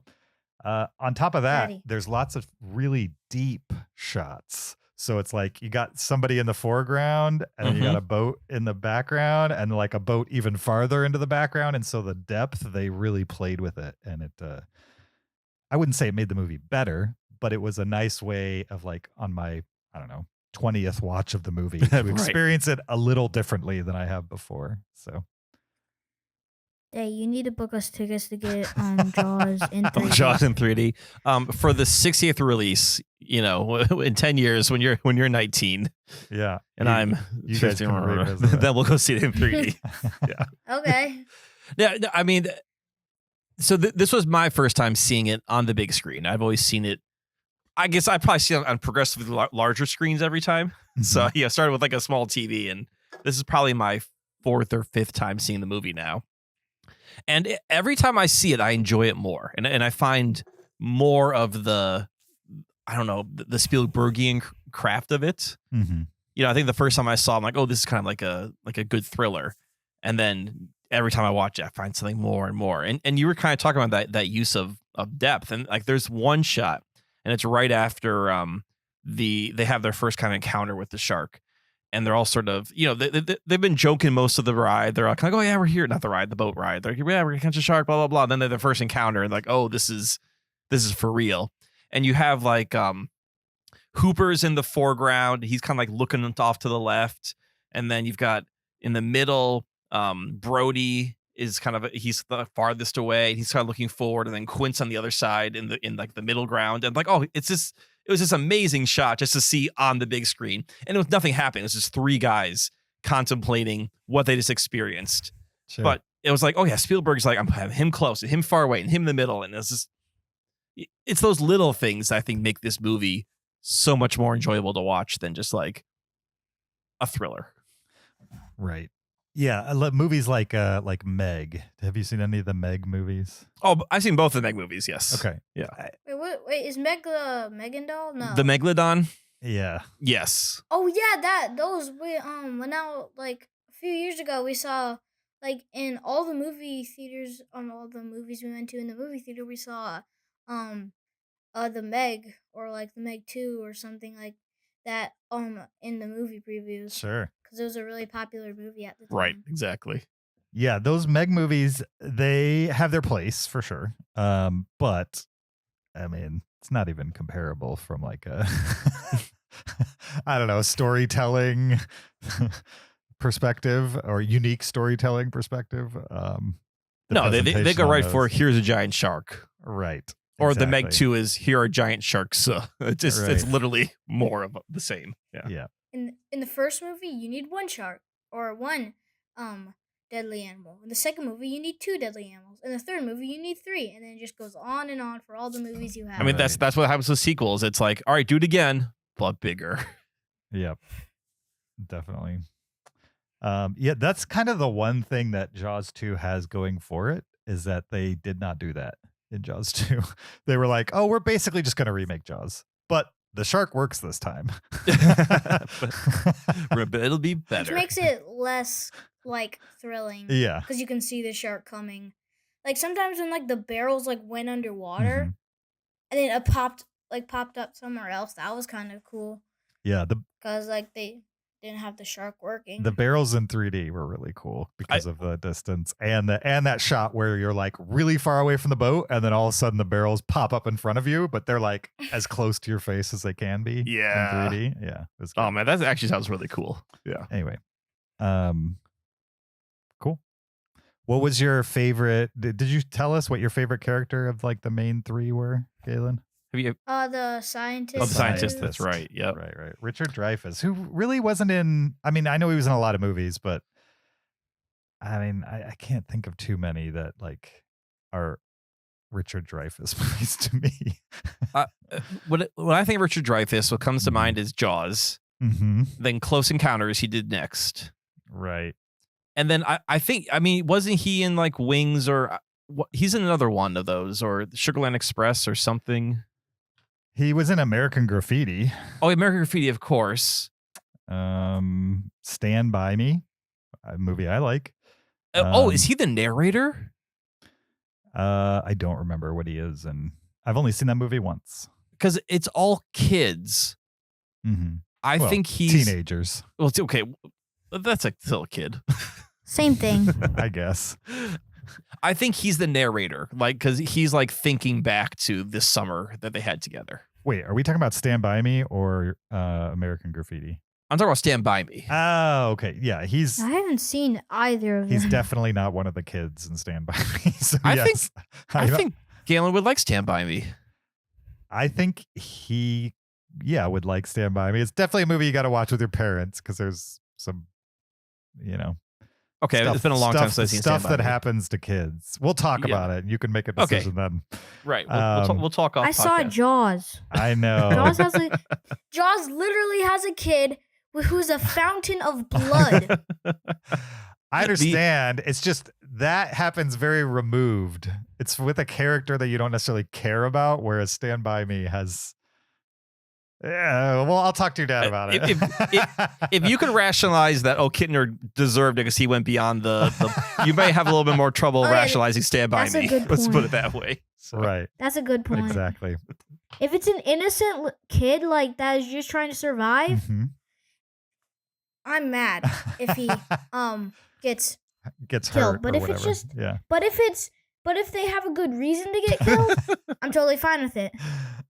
On top of that, Daddy. there's lots of really deep shots. So it's like you got somebody in the foreground, and then you got a boat in the background, and like a boat even farther into the background. And so the depth, they really played with it. And it, I wouldn't say it made the movie better, but it was a nice way of like on my, I don't know, 20th watch of the movie to Right. experience it a little differently than I have before. So Hey, you need to book us tickets to get Jaws in 3D. Oh, Jaws in 3D. For the 60th release, in 10 years when you're 19 yeah. and I'm you guys 15, can revisit it. then we'll go see it in 3D. Okay. Yeah, no, I mean, so this was my first time seeing it on the big screen. I've always seen it. I guess I probably see it on progressively larger screens every time. So yeah, I started with like a small TV, and this is probably my 4th or 5th time seeing the movie now. And every time I see it, I enjoy it more, and I find more of the, I don't know, the Spielbergian craft of it. Mhm. I think the first time I saw it, I'm like, oh, this is kind of like a good thriller, and then every time I watch it, I find something more and more. And you were kind of talking about that use of depth, and like there's one shot, and it's right after they have their first kind of encounter with the shark. And they're all sort of, they've been joking most of the ride. They're all kind of, oh yeah, we're here. Not the ride, the boat ride. They're like, yeah, we're gonna catch a shark, blah, blah, blah. And then they're the first encounter, and like, oh, this is for real. And you have like Hooper's in the foreground. He's kind of like looking off to the left. And then you've got in the middle, Brody is kind of he's the farthest away. He's kind of looking forward, and then Quint's on the other side in like the middle ground. And like, oh, it was this amazing shot just to see on the big screen. And it was nothing happening. It was just 3 guys contemplating what they just experienced. Sure. But it was like, oh yeah, Spielberg's like, I'm having him close and him far away and him in the middle. And it's those little things that I think make this movie so much more enjoyable to watch than just like a thriller. Right. Yeah, I love movies like Meg. Have you seen any of the Meg movies? Oh, I've seen both the Meg movies, yes. Okay. Yeah. Wait, is Meg the Megan doll? No. The Megalodon? Yeah. Yes. Oh yeah, those we went out like a few years ago. We saw like in all the movie theaters, all the movies we went to in the movie theater, we saw the Meg or like the Meg 2 or something like that in the movie previews. Sure. Because it was a really popular movie at the time. Right, exactly. Yeah, those Meg movies, they have their place for sure. But I mean, it's not even comparable from like a I don't know, storytelling perspective or unique storytelling perspective. No, they go presentation right on for those- here's a giant shark. right. Or the Meg exactly. 2 is here are giant sharks. It's Right. literally more of the same. Yeah. Yeah. In the first movie, you need one shark or one deadly animal. In the second movie, you need 2 deadly animals. In the third movie, you need 3, and then it just goes on and on for all the movies you have. I mean, that's what happens with sequels. It's like, all right, do it again, but bigger. Yep. Definitely. Yeah, that's kind of the one thing that Jaws 2 has going for it, is that they did not do that in Jaws 2. They were like, oh, we're basically just going to remake Jaws, but the shark works this time. But it'll be better. Which makes it less like thrilling. Yeah. Because you can see the shark coming. Like sometimes when like the barrels like went underwater and then it popped up somewhere else, that was kind of cool. Yeah. Because like they didn't have the shark working. The barrels in 3D were really cool because of the distance and that shot where you're like really far away from the boat and then all of a sudden the barrels pop up in front of you, but they're like as close to your face as they can be. Yeah. In 3D. Yeah. Oh man, that actually sounds really cool. Yeah. Anyway. Cool. What was your favorite? Did you tell us what your favorite character of like the main 3 were, Galen? Have you? The scientist. Oh, the scientist. That's right. Yep. Right. Richard Dreyfuss, who really wasn't in. I mean, I know he was in a lot of movies, but I mean, I can't think of too many that like are Richard Dreyfuss movies to me. When I think of Richard Dreyfuss, what comes to mind is Jaws. Mm-hmm. Then Close Encounters, he did next. Right. And then I think, I mean, wasn't he in like Wings or he's in another one of those or Sugarland Express or something? He was in American Graffiti. Oh, American Graffiti, of course. Stand By Me, a movie I like. Is he the narrator? I don't remember what he is, and I've only seen that movie once. Because it's all kids. Mm-hmm. I think he's teenagers. Well, it's okay. That's still a kid. Same thing. I guess. I think he's the narrator, like, because he's like thinking back to this summer that they had together. Wait, are we talking about Stand By Me or American Graffiti? I'm talking about Stand By Me. Oh, okay. Yeah, I haven't seen either of them. he's definitely not one of the kids in Stand By Me. So I yes. think Galen would like Stand By Me. I think he, would like Stand By Me. It's definitely a movie you got to watch with your parents because there's some, Okay, it's been a long time since I've seen stuff Stand By that Me. happens to kids. We'll talk about it. You can make a decision then. Right. We'll talk off. I saw Jaws. I know. Jaws literally has a kid who's a fountain of blood. I understand. It's just that happens very removed. It's with a character that you don't necessarily care about, whereas Stand By Me has. Yeah, well, I'll talk to your dad about it. If you can rationalize that, Kittner deserved it because he went beyond the you may have a little bit more trouble rationalizing Stand By Me. Let's put it that way. So. Right. That's a good point. Exactly. If it's an innocent kid like that is just trying to survive, I'm mad if he gets killed. Hurt. But if whatever. it's just But if they have a good reason to get killed, I'm totally fine with it.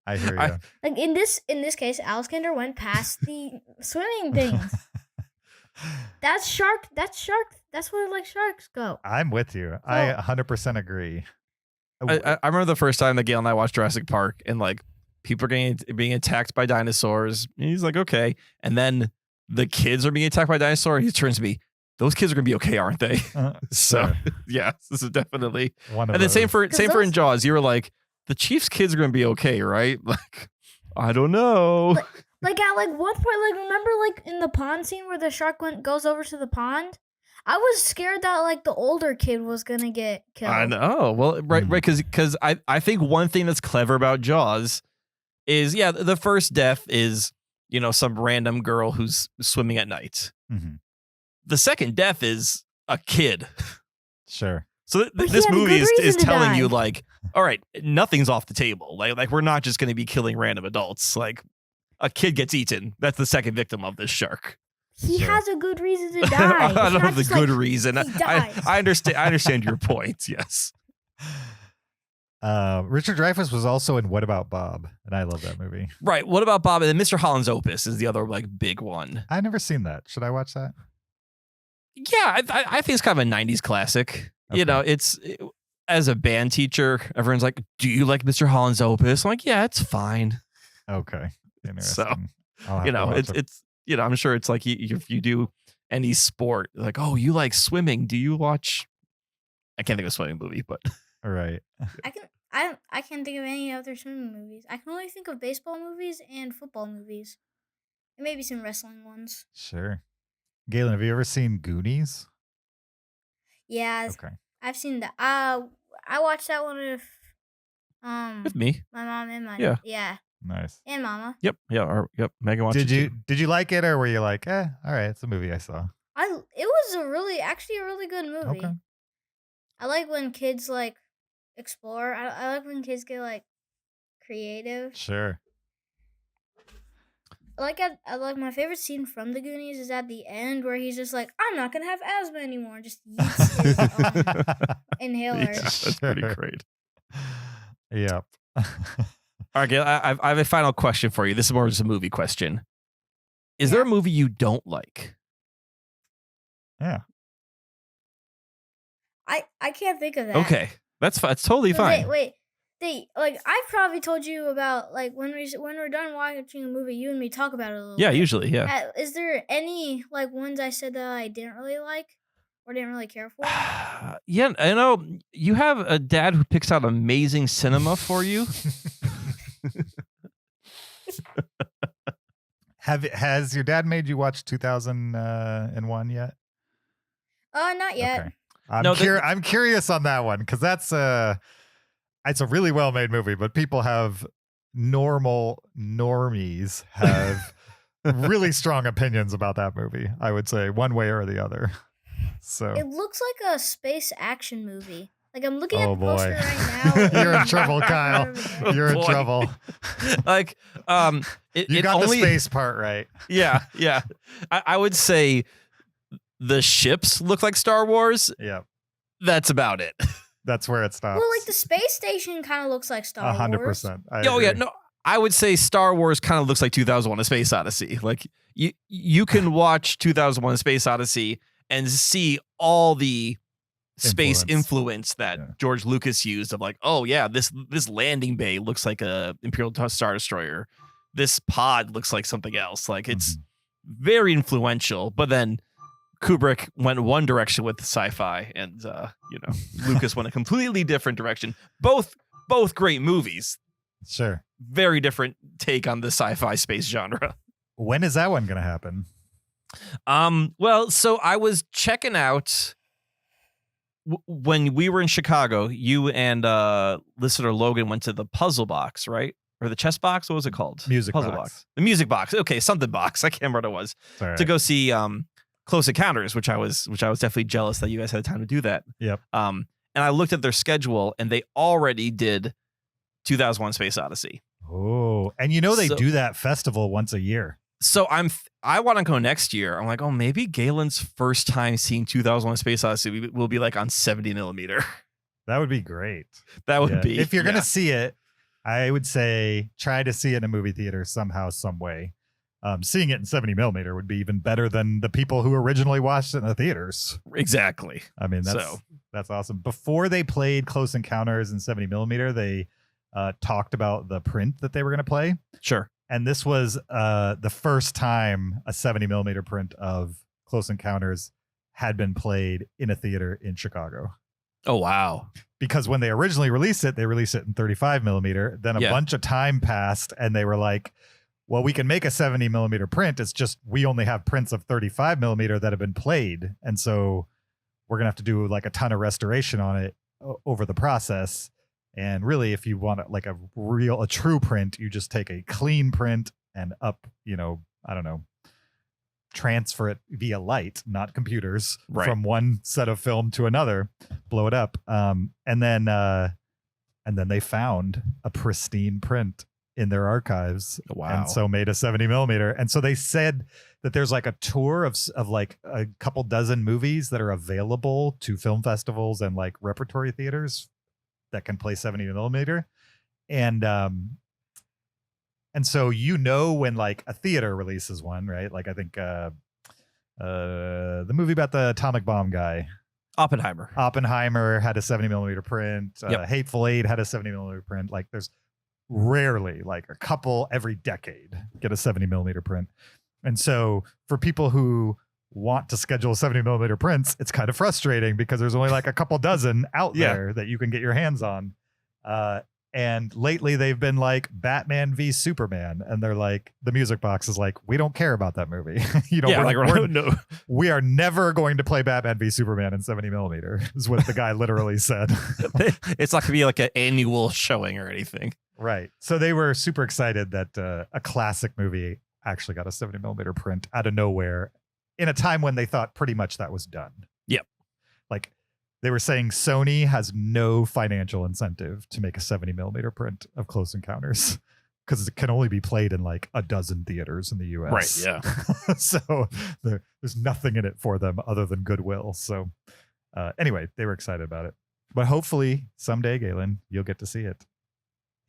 I hear you. Like in this case, Alice Kinder went past the swimming things. That's where like sharks go. I'm with you. I 100% agree. I remember the first time that Gail and I watched Jurassic Park and like people are being attacked by dinosaurs. And he's like, okay. And then the kids are being attacked by dinosaurs. He turns to me, those kids are going to be okay, aren't they? So yeah, this is definitely one of and then those. same for in Jaws. You were like, the Chief's kids are going to be okay, right? Like, I don't know. Like at like one point, like remember like in the pond scene where the shark goes over to the pond? I was scared that like the older kid was gonna get killed. I know. Well, right, because I think one thing that's clever about Jaws is the first death is some random girl who's swimming at night. Mm-hmm. The second death is a kid. Sure. So this movie is telling you like, all right, nothing's off the table. Like we're not just going to be killing random adults. Like a kid gets eaten. That's the second victim of this shark. He has a good reason to die. I don't have the good reason. I understand your point. Yes. Richard Dreyfuss was also in What About Bob? And I love that movie. Right. What About Bob? And then Mr. Holland's Opus is the other like big one. I've never seen that. Should I watch that? Yeah, I think it's kind of a 90s classic. Okay. It's as a band teacher, everyone's like, do you like Mr. Holland's Opus? I'm like, yeah, it's fine. Okay. Interesting. So, it's I'm sure it's like if you do any sport. Like, oh, you like swimming? Do you watch? I can't think of a swimming movie, but All right. I can't think of any other swimming movies. I can only think of baseball movies and football movies, and maybe some wrestling ones. Sure. Galen, have you ever seen Goonies? Yeah, Okay. I've seen that. I watched that one with with me. my mom and my Yeah. Nice. and mama. Yep. Yeah. Yep. Megan watched it too. Did you like it, or were you like, all right, it's a movie I saw? It was actually a really good movie. Okay. I like when kids like explore. I like when kids get like creative. Sure. I like my favorite scene from the Goonies is at the end where he's just like, I'm not gonna have asthma anymore, and just yeets his inhaler. Yeah, that's pretty Sure. great. Yep. All right, Gail, I have a final question for you. This is more just a movie question. Is there a movie you don't like? Yeah. I can't think of that. Okay, that's fine. It's totally fine. Wait. Like I've probably told you about like when we're done watching a movie, you and me talk about it a little Yeah, bit. usually, yeah. Is there any like ones I said that I didn't really like or didn't really care for? Yeah, I know you have a dad who picks out amazing cinema for you. Has your dad made you watch 2001 yet? Not yet. Okay. I'm curious on that one because it's a really well made movie, but people have normies have really strong opinions about that movie. I would say one way or the other. So It looks like a space action movie. Like I'm looking at Oh, the poster boy. right now. You're in trouble, I Kyle. remember that. You're in Boy. trouble. Like, You got only, the space part right. Yeah. I would say the ships look like Star Wars. Yeah, That's about it. that's where it stops. Well, like the space station kind of looks like Star Wars. 100%. Oh yeah, no. I would say Star Wars kind of looks like 2001: A Space Odyssey. Like you can watch 2001: A Space Odyssey and see all the space influence that George Lucas used of like, oh yeah, this landing bay looks like a Imperial Star Destroyer. This pod looks like something else. Like it's very influential. But then Kubrick went one direction with sci-fi, and Lucas went a completely different direction. Both great movies. Sure. Very different take on the sci-fi space genre. When is that one going to happen? Well, so I was checking out when we were in Chicago. You and listener Logan went to the puzzle box, right? Or the chess box? What was it called? Music puzzle box. The music box. Okay, something box. I can't remember what it was. All right. To go see Close Encounters, which I was definitely jealous that you guys had time to do that. Yep. And I looked at their schedule, and they already did 2001: Space Odyssey. Oh, and they do that festival once a year. So I want to go next year. I'm like, oh, maybe Galen's first time seeing 2001: Space Odyssey will be like on 70 millimeter. That would be great. That would be. If you're going to see it, I would say try to see it in a movie theater somehow, some way. Seeing it in 70 millimeter would be even better than the people who originally watched it in the theaters. Exactly. I mean, that's awesome. Before they played Close Encounters in 70 millimeter, they talked about the print that they were going to play. Sure. And this was the first time a 70 millimeter print of Close Encounters had been played in a theater in Chicago. Oh, wow. Because when they originally released it, they released it in 35 millimeter. Then a bunch of time passed and they were like, well, we can make a 70 millimeter print. It's just we only have prints of 35 millimeter that have been played. And so we're going to have to do like a ton of restoration on it over the process. And really, if you want like a true print, you just take a clean print and transfer it via light, not computers, from one set of film to another, blow it up. And then they found a pristine print in their archives. Wow. And so made a 70 millimeter. And so they said that there's like a tour of like a couple dozen movies that are available to film festivals and like repertory theaters that can play 70 millimeter. And so when like a theater releases one, right? Like I think the movie about the atomic bomb guy, Oppenheimer had a 70 millimeter print. Hateful Eight had a 70 millimeter print. Like there's rarely like a couple every decade get a 70 millimeter print. And so for people who want to schedule 70mm prints, it's kind of frustrating because there's only like a couple dozen out Yeah. there that you can get your hands on. And lately they've been like Batman v Superman, and they're like, the music box is like, we don't care about that movie. We are never going to play Batman v Superman in 70mm is what the guy literally said. It's not gonna be like an annual showing or anything. Right. So they were super excited that a classic movie actually got a 70mm print out of nowhere in a time when they thought pretty much that was done. Yep. Like they were saying Sony has no financial incentive to make a 70mm print of Close Encounters because it can only be played in like a dozen theaters in the US. Right. Yeah. So there's nothing in it for them other than goodwill. So anyway, they were excited about it. But hopefully someday, Galen, you'll get to see it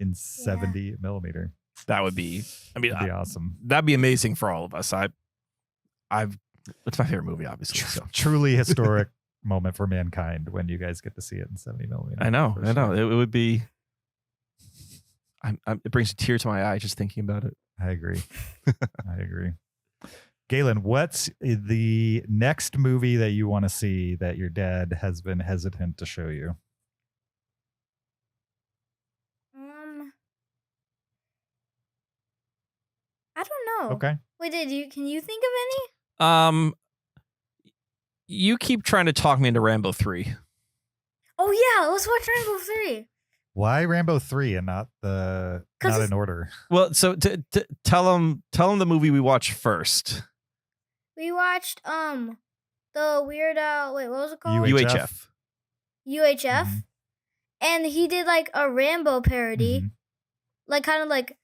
in 70mm. That would be, I mean, That'd be awesome. That'd be amazing for all of us. It's my favorite movie, obviously. So. Truly historic moment for mankind when you guys get to see it in 70mm. I know. It would be. It brings a tear to my eye just thinking about it. I agree. Galen, what's the next movie that you want to see that your dad has been hesitant to show you? I don't know. Okay. Wait, can you think of any? You keep trying to talk me into Rambo 3. Oh yeah, let's watch Rambo 3. Why Rambo 3 and not in order? Well, so tell him the movie we watched first. We watched the Weird Al, wait, what was it called? UHF. UHF. Mm-hmm. And he did like a Rambo parody. Mm-hmm. Like kind of like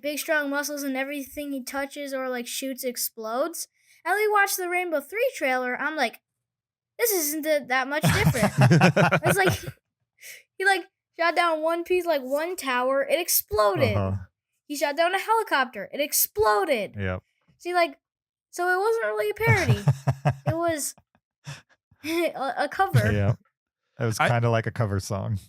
big strong muscles and everything he touches or like shoots explodes. And we watched the Rainbow 3 trailer. I'm like, this isn't that much different. It's like he like shot down one piece, like one tower, it exploded. He shot down a helicopter, it exploded. Yep. See, like, so it wasn't really a parody. It was a cover. Yeah. It was kind of like a cover song.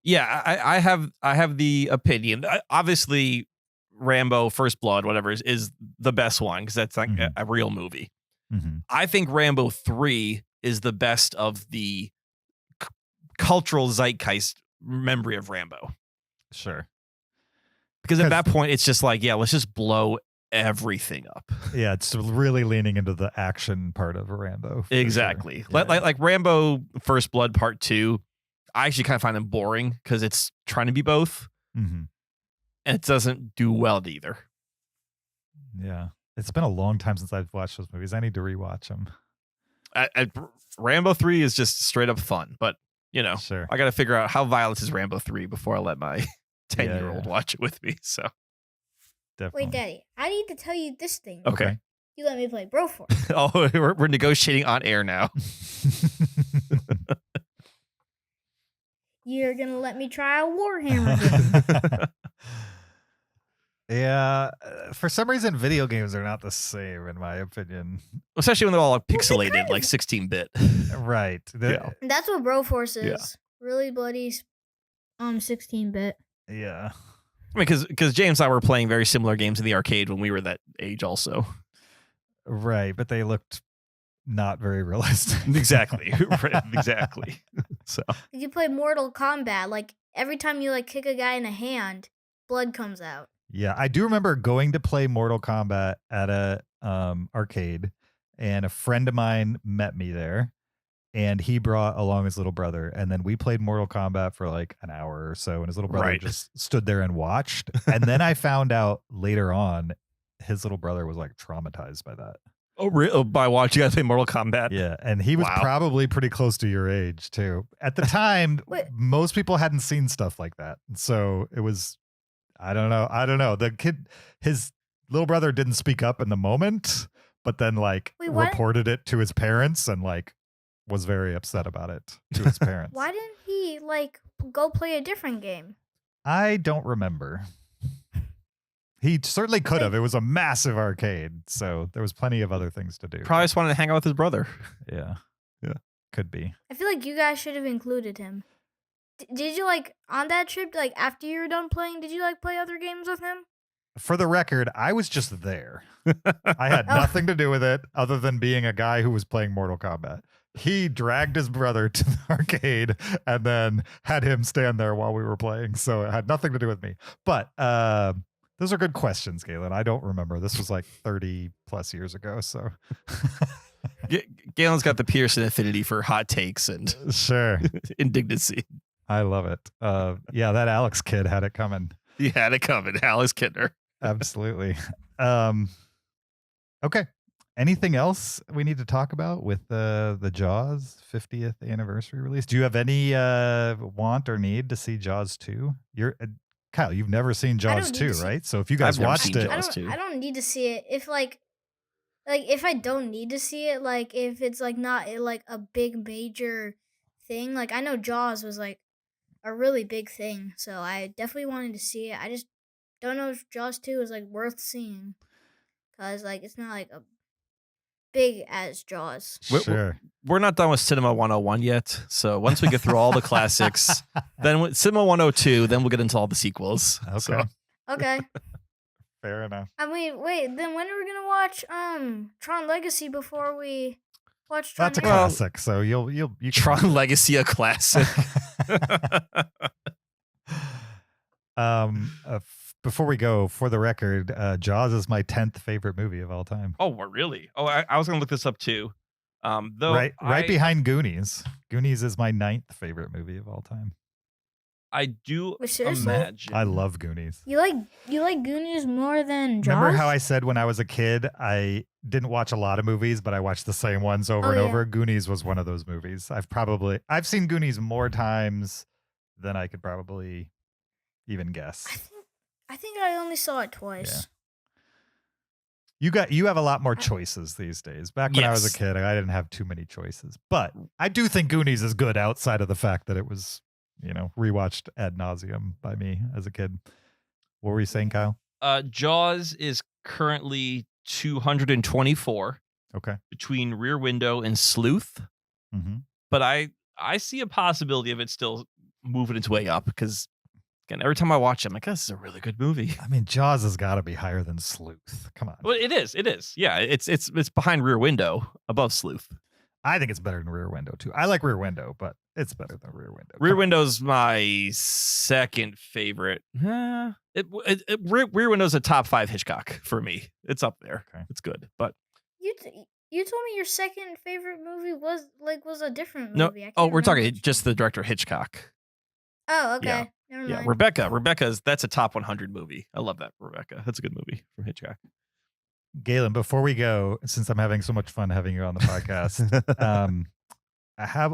Yeah, I have the opinion. Obviously, Rambo First Blood, whatever, is the best one because that's like a real movie. Mm-hmm. I think Rambo 3 is the best of the cultural zeitgeist memory of Rambo. Sure. Because at that point, it's just like, yeah, let's just blow everything up. Yeah, it's really leaning into the action part of a Rambo. Exactly. Sure. Yeah. Like Rambo First Blood Part 2, I actually kind of find them boring because it's trying to be both. Mm-hmm. And it doesn't do well at either. Yeah. It's been a long time since I've watched those movies. I need to rewatch them. Rambo 3 is just straight up fun, but you know, Sure. I got to figure out how violent is Rambo 3 before I let my 10-year-old watch it with me. So, Definitely. Wait, Daddy, I need to tell you this thing. okay. You let me play Broforce. Oh, we're negotiating on air now. You're gonna let me try a Warhammer game. Yeah, for some reason, video games are not the same, in my opinion. Especially when they're all like pixelated, like 16-bit. Right. Yeah. That's what Broforce is. Yeah. Really bloody 16-bit. Yeah. I mean, because James and I were playing very similar games in the arcade when we were that age also. Right, but they looked not very realistic. Exactly. Right, exactly. So You play Mortal Kombat. Like, every time you, like, kick a guy in the hand, blood comes out. Yeah, I do remember going to play Mortal Kombat at a arcade, and a friend of mine met me there, and he brought along his little brother, and then we played Mortal Kombat for like an hour or so, and his little brother just stood there and watched. And then I found out later on his little brother was like traumatized by that. Oh, really? By watching you guys play Mortal Kombat? Yeah, and he was probably pretty close to your age too. At the time, most people hadn't seen stuff like that, so it was. I don't know. The kid, his little brother didn't speak up in the moment, but then like reported it to his parents and like was very upset about it to his parents. Why didn't he like go play a different game? I don't remember. He certainly could have. It was a massive arcade, so there was plenty of other things to do. Probably just wanted to hang out with his brother. Yeah. Could be. I feel like you guys should have included him. Did you like on that trip, like after you were done playing, did you like play other games with him? for the record, I was just there. I had nothing to do with it other than being a guy who was playing Mortal Kombat. He dragged his brother to the arcade and then had him stand there while we were playing. So it had nothing to do with me. But those are good questions, Galen. I don't remember. This was like 30 plus years ago. So Galen's got the Pearson affinity for hot takes and sure. indignancy. I love it. Yeah, that Alex kid had it coming. He had it coming. Alex Kidner. Absolutely. Okay. Anything else we need to talk about with the Jaws 50th anniversary release? Do you have any want or need to see Jaws 2? You're Kyle, you've never seen Jaws 2, right? So if you guys I've never watched seen it, Jaws 2. I don't need to see it. If like if I don't need to see it, like if it's like not like a big major thing, like I know Jaws was like a really big thing, so I definitely wanted to see it. I just don't know if Jaws 2 is like worth seeing, cause like it's not like a big as Jaws. sure. We're not done with Cinema 101 yet. So once we get through all the classics, then with Cinema 102, then we'll get into all the sequels. Okay. So, Okay. Fair enough. I mean, wait. Then when are we gonna watch Tron Legacy before we watch Tron? That's a Legacy? classic. So you can Tron Legacy, a classic. Before we go, for the record, Jaws is my 10th favorite movie of all time. Oh, really? Oh, I was going to look this up too. Though Right behind Goonies. Goonies is my 9th favorite movie of all time. I do Wait, seriously? imagine. I love Goonies. You like Goonies more than Jaws? Remember how I said when I was a kid, I didn't watch a lot of movies, but I watched the same ones over Oh, and yeah. over? Goonies was one of those movies. I've seen Goonies more times than I could probably even guess. I think I only saw it twice. You have a lot more choices these days. Back when I was a Yes. kid, I didn't have too many choices. But I do think Goonies is good outside of the fact that it was, rewatched ad nauseum by me as a kid. What were you saying, Kyle? Jaws is currently 224 Okay. between Rear Window and Sleuth. Mm-hmm. But I see a possibility of it still moving its way up because, again, every time I watch it, I'm like, this is a really good movie. I mean, Jaws has got to be higher than Sleuth. Come on. Well, it is. Yeah, it's behind Rear Window, above Sleuth. I think it's better than Rear Window, too. I like Rear Window, but it's better than Rear Window. Rear Come on. Window's my second favorite. Rear Window's a top 5 Hitchcock for me. It's up there. Okay. It's good, but You told me your second favorite movie was a different no. movie. I Oh, can't we're remember talking which just one. the director Hitchcock. Oh, okay. Yeah. Never Yeah, mind. Rebecca's that's a top 100 movie. I love that Rebecca. That's a good movie from Hitchcock. Galen, before we go, since I'm having so much fun having you on the podcast,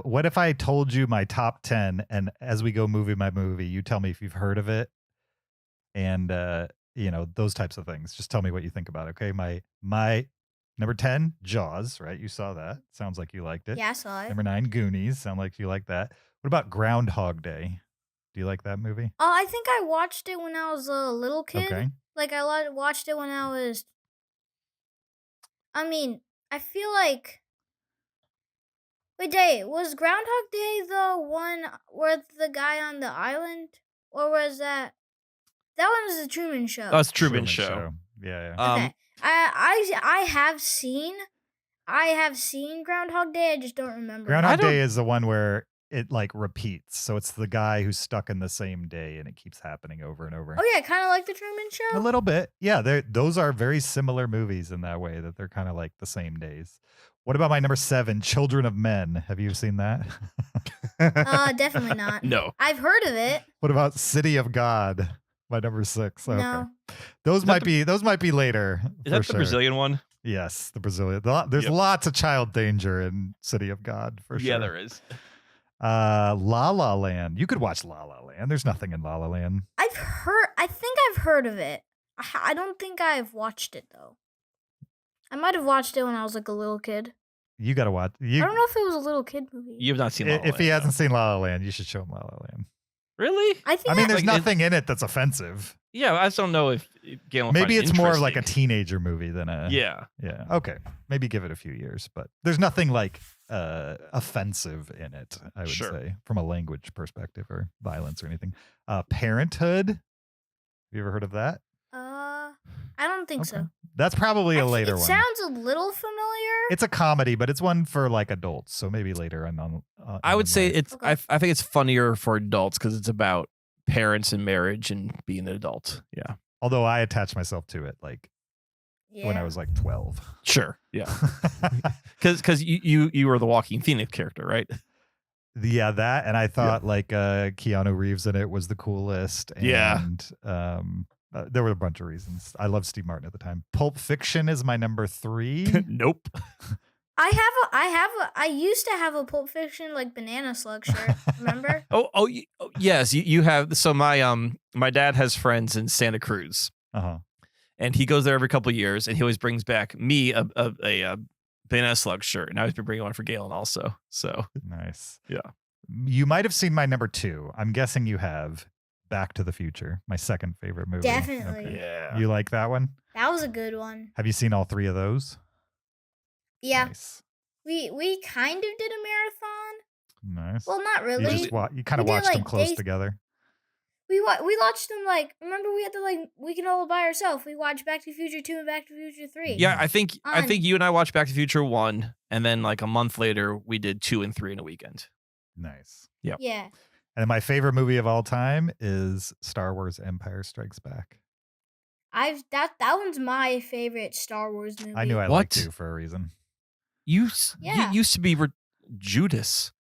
what if I told you my top 10 and as we go movie by movie, you tell me if you've heard of it and those types of things. Just tell me what you think about it. Okay. My number 10, Jaws, right? You saw that. Sounds like you liked it. Yeah, I saw it. Number 9, Goonies. Sound like you like that. What about Groundhog Day? Do you like that movie? Oh, I think I watched it when I was a little kid. Okay. Like watched it when I was. I mean, I feel like. Wait, was Groundhog Day the one with the guy on the island, or was that? That one was the Truman Show. Oh, it's Truman Show. Yeah. Okay. I have seen Groundhog Day. I just don't remember. Groundhog Day is the one where it like repeats. So it's the guy who's stuck in the same day and it keeps happening over and over. Oh yeah, kind of like the Truman A Show. little bit. Yeah, those are very similar movies in that way that they're kind of like the same days. What about my number 7, Children of Men? Have you seen that? Definitely not. No. I've heard of it. What about City of God? My number 6. Okay. No. Those might be later. Is that the Brazilian one? Yes, the Brazilian. There's Yep. lots of child danger in City of God for sure. Yeah, there is. La La Land. You could watch La La Land. There's nothing in La La Land. I think I've heard of it. I don't think I've watched it though. I might have watched it when I was like a little kid. You got to watch. I don't know if it was a little kid movie. You have not seen La La If he Land, hasn't seen La La Land, you should show him La La Land. though. Really? I think I mean, there's Like, nothing in it that's offensive. Yeah, I just don't know if Galen will find Maybe it it's more of like a interesting. teenager movie than a. Yeah. Yeah. Okay. Maybe give it a few years, but there's nothing like offensive in it, I would Sure. say, from a language perspective or violence or anything. Parenthood. Have you ever heard of that? I don't think so. That's probably a later it one. Sounds a little familiar. It's a comedy, but it's one for like adults. So maybe later on. I would say life. it's. Okay. I think it's funnier for adults because it's about parents and marriage and being an adult. Yeah. Although I attached myself to it like Yeah. when I was like 12. Sure. Yeah. Because you were the Walking Phoenix character, right? Yeah, that, and I thought like Keanu Reeves in it was the coolest. And, Yeah. there were a bunch of reasons. I loved Steve Martin at the time. Pulp Fiction is my number 3. Nope. I used to have a Pulp Fiction like banana slug shirt. Remember? Oh, yes. You have. So my dad has friends in Santa Cruz, Uh-huh. and he goes there every couple of years, and he always brings back me a banana slug shirt, and I've been bringing one for Galen also. So Nice. Yeah. You might have seen my number 2. I'm guessing you have. Back to the Future, my second favorite movie. Definitely. Okay. yeah. You like that one? That was a good one. Have you seen all 3 of those? Yeah. Nice. We kind of did a marathon. Nice. Well, not you really. just you kind of we did, watched them like, close days- together. We watched them like. Remember, we had to like weekend all by ourselves. We watched Back to the Future 2 and Back to the Future 3. Yeah, I think On- you and I watched Back to the Future 1, and then like a month later we did 2 and 3 in a weekend. Nice. Yeah. And my favorite movie of all time is Star Wars Empire Strikes Back. That one's my favorite Star Wars movie. I knew I What? liked you for a reason. You Yeah. used to be Judas.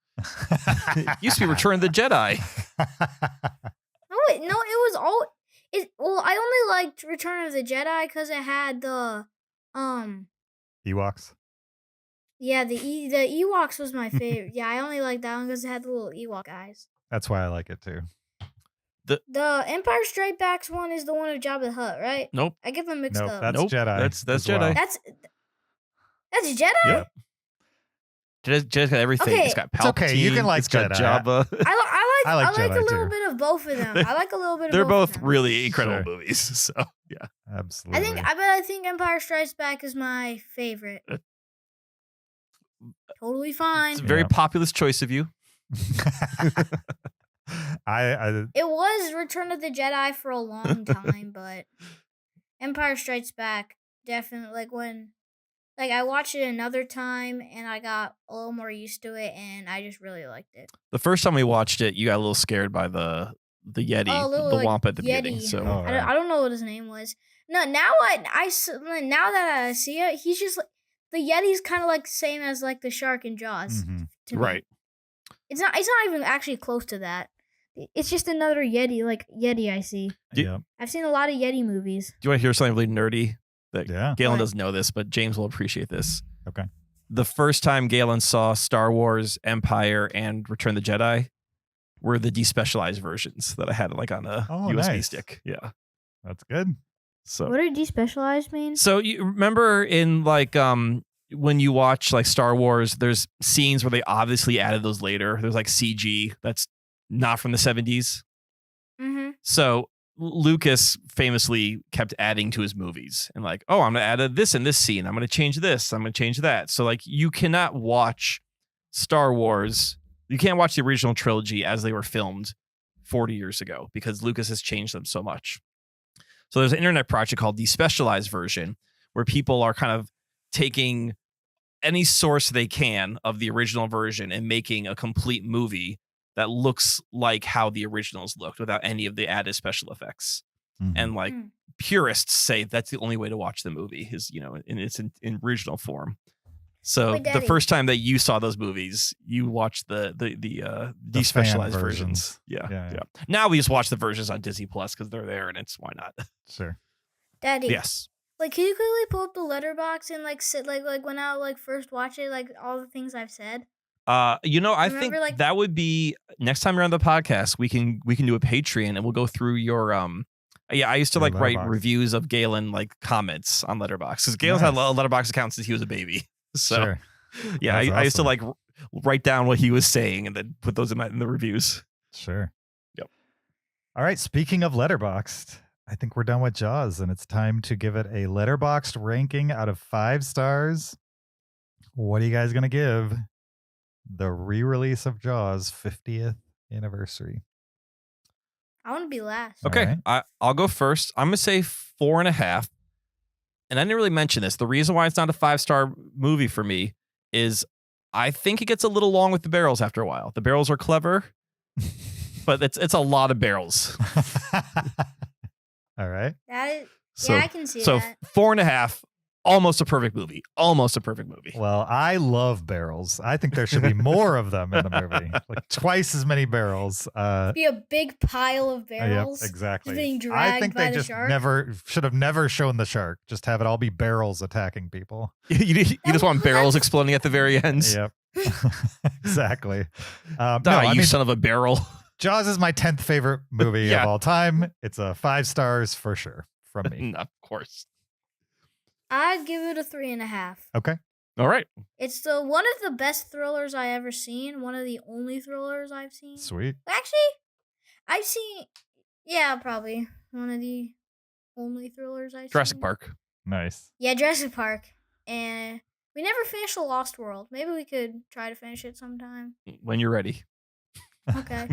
Used to be Return of the Jedi. No, it was all. Well, I only liked Return of the Jedi because it had the Ewoks. Yeah, the Ewoks was my favorite. Yeah, I only liked that one because it had the little Ewok guys. That's why I like it too. The Empire Strikes Back one is the one of Jabba the Hutt, right? Nope. I get them mixed Nope, up. that's Nope, Jedi. that's as Jedi. well. That's Jedi. Yep. Jedi's got everything. Okay. It's got It's Palpatine. okay, you can like it's got Jedi. Jabba. I like Jedi a little too. bit of both of them. I like a little bit of They're both of both them. really incredible Sure. movies. So yeah. Absolutely. I think Empire Strikes Back is my favorite. Totally fine. It's a very Yeah. populist choice of you. I It was Return of the Jedi for a long time, but Empire Strikes Back definitely like I watched it another time and I got a little more used to it and I just really liked it. The first time we watched it, you got a little scared by the Yeti, Oh, a little, the like, Wampa at the Yeti. beginning. So Oh, I don't know what his name was. No, now now that I see it, he's just like the Yeti's kind of like the same as like the shark in Jaws. Mhm. To me. right. It's not even actually close to that. It's just another Yeti I see. Do- Yep. I've seen a lot of Yeti movies. Do you want to hear something really nerdy? That Yeah. Galen What? doesn't know this, but James will appreciate this. Okay. The first time Galen saw Star Wars, Empire, and Return of the Jedi were the despecialized versions that I had like on a Oh, USB nice. stick. Yeah. That's good. So What do despecialized mean? So you remember in like when you watch like Star Wars, there's scenes where they obviously added those later. There's like CG that's not from the 70s. Mm-hmm. So Lucas famously kept adding to his movies and like, oh, I'm gonna add this in this scene. I'm gonna change this. I'm gonna change that. So like you cannot watch Star Wars. You can't watch the original trilogy as they were filmed 40 years ago because Lucas has changed them so much. So there's an internet project called the Specialized Version where people are kind of taking any source they can of the original version and making a complete movie that looks like how the originals looked without any of the added special effects. Mhm. And like Mm. purists say that's the only way to watch the movie is, in its in original form. So Wait, the Daddy. first time that you saw those movies, you watched the despecialized fan versions. versions. Yeah, Yeah, yeah. yeah. Now we just watch the versions on Disney Plus because they're there and it's why not? Sure. Daddy. Yes. Like, can you quickly pull up the letterbox and like sit like when I like first watch it, like all the things I've said? I Remember, think like- that would be next time you're on the podcast. We can do a Patreon and we'll go through your Yeah, I used to Your like write Letterboxd. reviews of Galen like comments on Letterboxd because Galen's had a Nice. Letterboxd account since he was a baby. So Sure. yeah, That's I used to awesome. like write down what he was saying and then put those in the reviews. Sure. Yep. All right. Speaking of Letterboxd, I think we're done with Jaws and it's time to give it a Letterboxd ranking out of 5 stars. What are you guys going to give the re-release of Jaws 50th anniversary? I want to be last. All Okay, right. I'll go first. I'm gonna say 4.5 and I didn't really mention this. The reason why it's not a 5-star movie for me is I think it gets a little long with the barrels after a while. The barrels are clever, but it's a lot of barrels. All right. I can see so that. 4.5, almost a perfect movie. Almost a perfect movie. Well, I love barrels. I think there should be more of them in the movie, like twice as many barrels. Be a big pile of barrels. Yep, exactly. Just being I dragged think by they the just shark. should have never shown the shark. Just have it all be barrels attacking people. you just want barrels exploding at the very end. Yep. Exactly. You son of a barrel. Jaws is my 10th favorite movie of all time. It's a 5 stars for sure from me. Of course. I'd give it a 3.5. Okay. All right. It's one of the best thrillers I ever seen. One of the only thrillers I've seen. Sweet. Actually, I've seen. Yeah, probably one of the only thrillers I've Jurassic seen. Park. Nice. Yeah, Jurassic Park, and we never finished The Lost World. Maybe we could try to finish it sometime. When you're ready. Okay.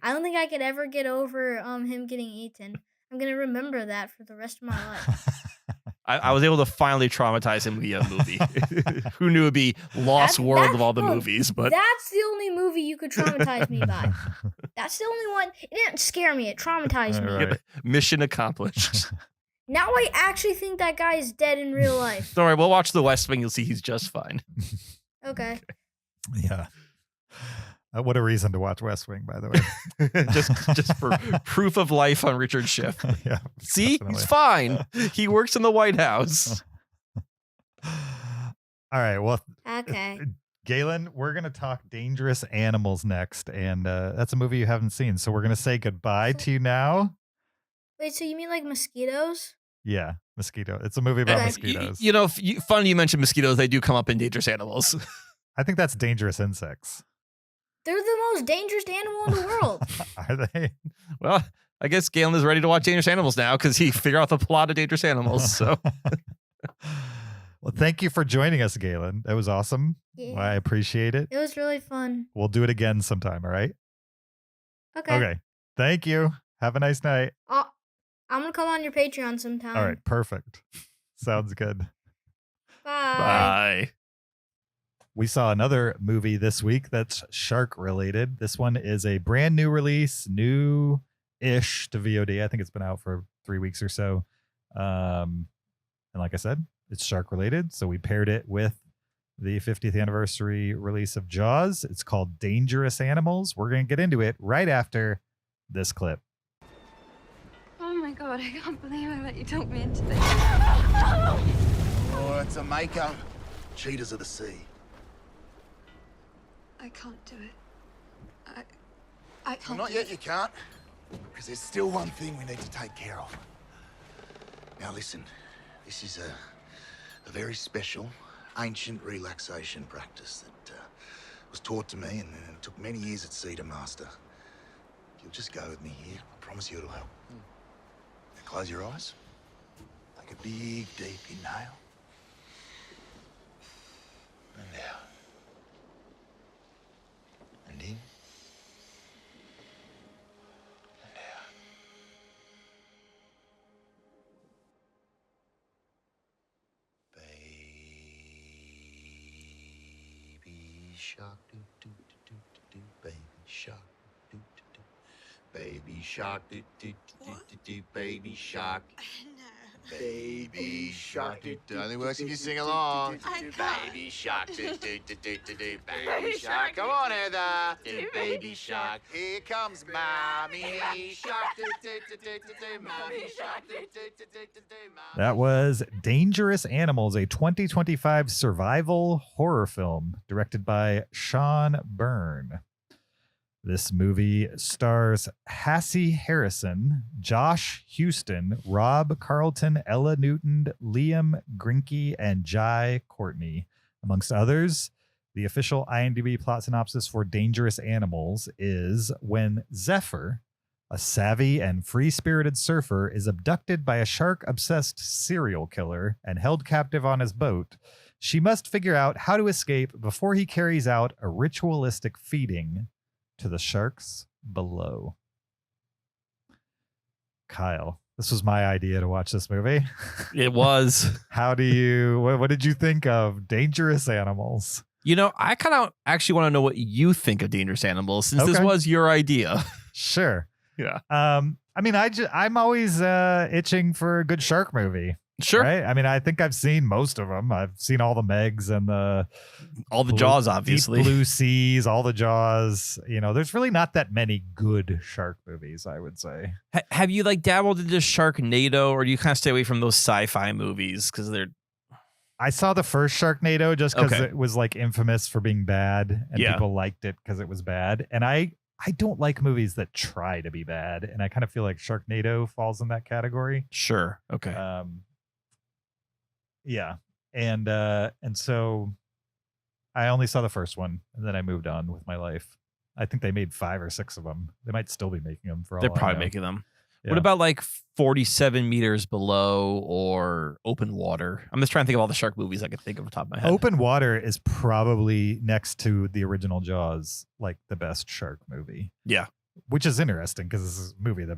I don't think I could ever get over him getting eaten. I'm gonna remember that for the rest of my life. I was able to finally traumatize him via a movie. Who knew it'd be Lost World of all the movies? But that's the only movie you could traumatize me by. That's the only one. It didn't scare me. It traumatized me. Right. Mission accomplished. Now I actually think that guy is dead in real life. Don't worry, we'll watch The West Wing. You'll see he's just fine. Okay. Yeah. What a reason to watch West Wing, by the way. just for proof of life on Richard Schiff. Yeah. See, definitely. he's fine. He works in the White House. All right. Well, Okay. Galen, we're going to talk Dangerous Animals next. And that's a movie you haven't seen. So we're going to say goodbye to you now. Wait, so you mean like mosquitoes? Yeah. Mosquito. It's a movie about Okay. mosquitoes. Funny you mentioned mosquitoes. They do come up in Dangerous Animals. I think that's dangerous insects. They're the most dangerous animal in the world. Are they? Well, I guess Galen is ready to watch Dangerous Animals now because he figured out the plot of Dangerous Animals. So, well, thank you for joining us, Galen. That was awesome. Yeah. I appreciate it. It was really fun. We'll do it again sometime. All right. Okay. Okay. Thank you. Have a nice night. I'm gonna come on your Patreon sometime. All right. Perfect. Sounds good. Bye. bye. We saw another movie this week that's shark related. This one is a brand new release, new-ish to VOD. I think it's been out for 3 weeks or so. And like I said, it's shark related. So we paired it with the 50th anniversary release of Jaws. It's called Dangerous Animals. We're going to get into it right after this clip. Oh my God, I can't believe I let you talk me into this. Oh, it's a maker. Cheetahs of the sea. I can't do it. I can't. Well, not yet, you can't. Because there's still one thing we need to take care of. Now listen, this is a very special, ancient relaxation practice that was taught to me and it took many years at sea to master. If you'll just go with me here, I promise you it'll help. Now close your eyes. Take a big, deep inhale. And out. And in. And out. Baby shark, do do do do do do. Baby shark, do do do. Baby shark, do do do do do. Baby shark. Baby shark, do do. Only works if you sing along. Baby shark, do do do do do do. Baby shark, come on, Heather. Do baby shark. Here comes mommy shark. Do do do do do do. Mommy shark. Do do do do do do. That was Dangerous Animals, a 2025 survival horror film directed by Sean Byrne. This movie stars Hassie Harrison, Josh Houston, Rob Carlton, Ella Newton, Liam Grinke, and Jai Courtney, amongst others. The official IMDb plot synopsis for Dangerous Animals is when Zephyr, a savvy and free-spirited surfer, is abducted by a shark-obsessed serial killer and held captive on his boat, she must figure out how to escape before he carries out a ritualistic feeding to the sharks below. Kyle, This was my idea to watch this movie. It was. How do you, what did you think of Dangerous Animals? You know, I kind of actually want to know what you think of Dangerous Animals since this Okay. was your idea. Sure. Yeah. I mean, I'm always itching for a good shark movie. Sure. Right? I mean, I think I've seen most of them. I've seen all the Megs and All the Jaws, obviously. Deep Blue Seas, all the Jaws. You know, there's really not that many good shark movies, I would say. Have you like dabbled into Sharknado, or do you kind of stay away from those sci-fi movies because they're? I saw the first Sharknado just because Okay. it was like infamous for being bad, and Yeah. people liked it because it was bad. And I don't like movies that try to be bad, and I kind of feel like Sharknado falls in that category. Sure. Okay. Yeah, and so I only saw the first one, and then I moved on with my life. I think they made 5 or 6 of them. They might still be making them for all They're I probably know. making them. Yeah. What about like 47 Meters Below or Open Water? I'm just trying to think of all the shark movies I could think of off the top of my head. Open Water is probably next to the original Jaws, like the best shark movie. Yeah. Which is interesting because this is a movie that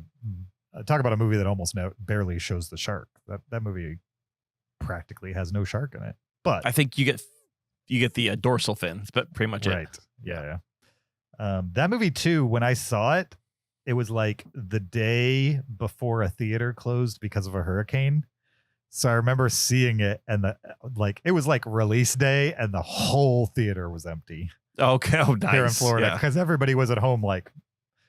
talk about a movie that almost barely shows the shark. That movie practically has no shark in it. But I think you get the dorsal fins, but pretty much right, yeah. That movie too. When I saw it, it was like the day before a theater closed because of a hurricane. So I remember seeing it, and it was like release day, and the whole theater was empty it. Okay. Oh, nice. here in Florida Yeah. because everybody was at home, like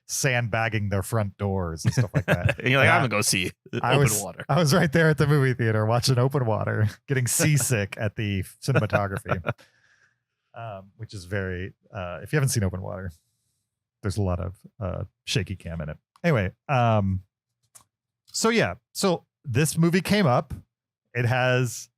sandbagging their front doors and stuff like that. And you're like, And I'm gonna go see I Open was, Water. I was right there at the movie theater watching Open Water, getting seasick at the cinematography, which is very. If you haven't seen Open Water, there's a lot of shaky cam in it. Anyway, so this movie came up. It has,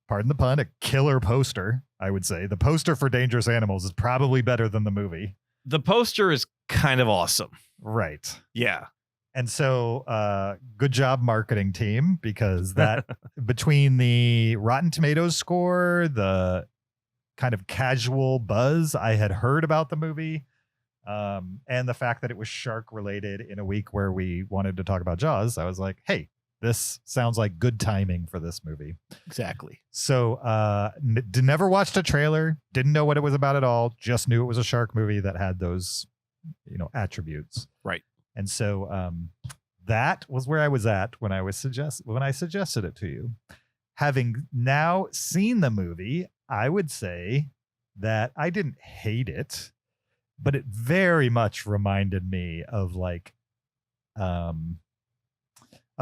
pardon the pun, a killer poster. I would say the poster for Dangerous Animals is probably better than the movie. The poster is kind of awesome. Right. Yeah. And so, good job, marketing team, because that between the Rotten Tomatoes score, the kind of casual buzz I had heard about the movie, and the fact that it was shark related in a week where we wanted to talk about Jaws, I was like, hey, this sounds like good timing for this movie. Exactly. So, never watched a trailer, didn't know what it was about at all, just knew it was a shark movie that had those, attributes. Right. And so that was where I was at when I suggested it to you. Having now seen the movie, I would say that I didn't hate it, but it very much reminded me of like a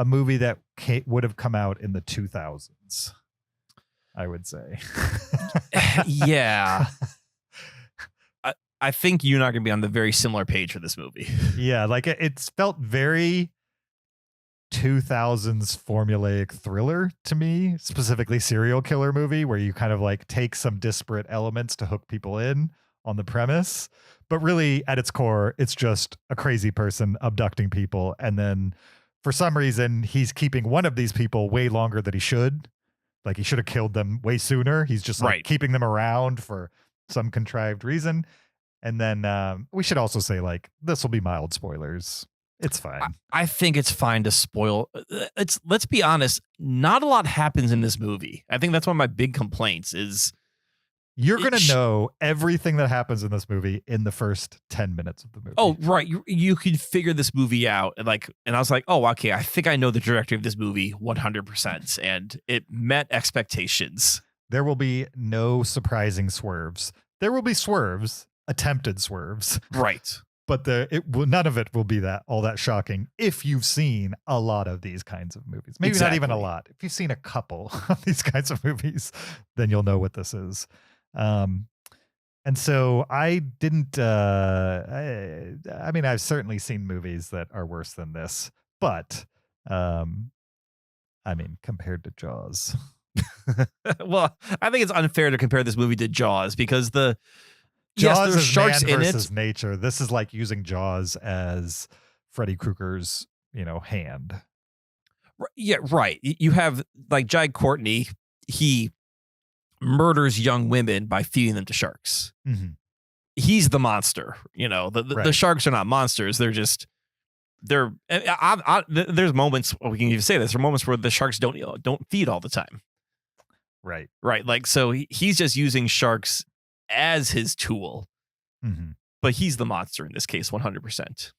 movie that would have come out in the 2000s, I would say. Yeah. I think you're not going to be on the very similar page for this movie. Yeah, like it's felt very 2000s formulaic thriller to me, specifically serial killer movie, where you kind of like take some disparate elements to hook people in on the premise. But really, at its core, it's just a crazy person abducting people. And then for some reason, he's keeping one of these people way longer than he should. Like he should have killed them way sooner. He's just like keeping them around for some contrived reason. And then we should also say, like, this will be mild spoilers. It's fine. I think it's fine to spoil. Let's be honest. Not a lot happens in this movie. I think that's one of my big complaints is you're going to know everything that happens in this movie in the first 10 minutes of the movie. Oh, right. You could figure this movie out. And I was like, oh, okay. I think I know the trajectory of this movie 100%. And it met expectations. There will be no surprising swerves. There will be swerves. Attempted swerves, right? But none of it will be all that shocking if you've seen a lot of these kinds of movies. Maybe not even a lot. If you've seen a couple of these kinds of movies, then you'll know what this is. And so I didn't. I mean, I've certainly seen movies that are worse than this, but I mean, compared to Jaws. Well, I think it's unfair to compare this movie to Jaws because Jaws is sharks man in versus it. nature. This is like using Jaws as Freddy Krueger's, hand. Yeah, right. You have like Jai Courtney. He murders young women by feeding them to sharks. Mm-hmm. He's the monster. The sharks are not monsters. They're just there's moments we can even say this. There are moments where the sharks don't feed all the time. Right. Right. Like, so he's just using sharks as his tool, but he's the monster in this case, 100%.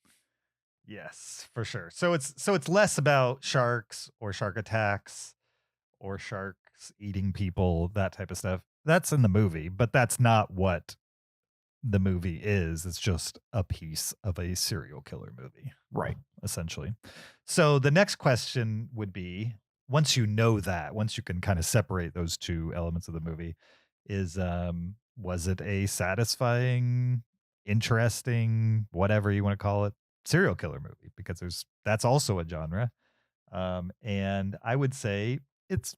Yes, for sure. So it's less about sharks or shark attacks or sharks eating people, that type of stuff. That's in the movie, but that's not what the movie is. It's just a piece of a serial killer movie. Right. Essentially. So the next question would be, once you know that, once you can kind of separate those two elements of the movie, is was it a satisfying, interesting, whatever you want to call it, serial killer movie? Because that's also a genre. And I would say it's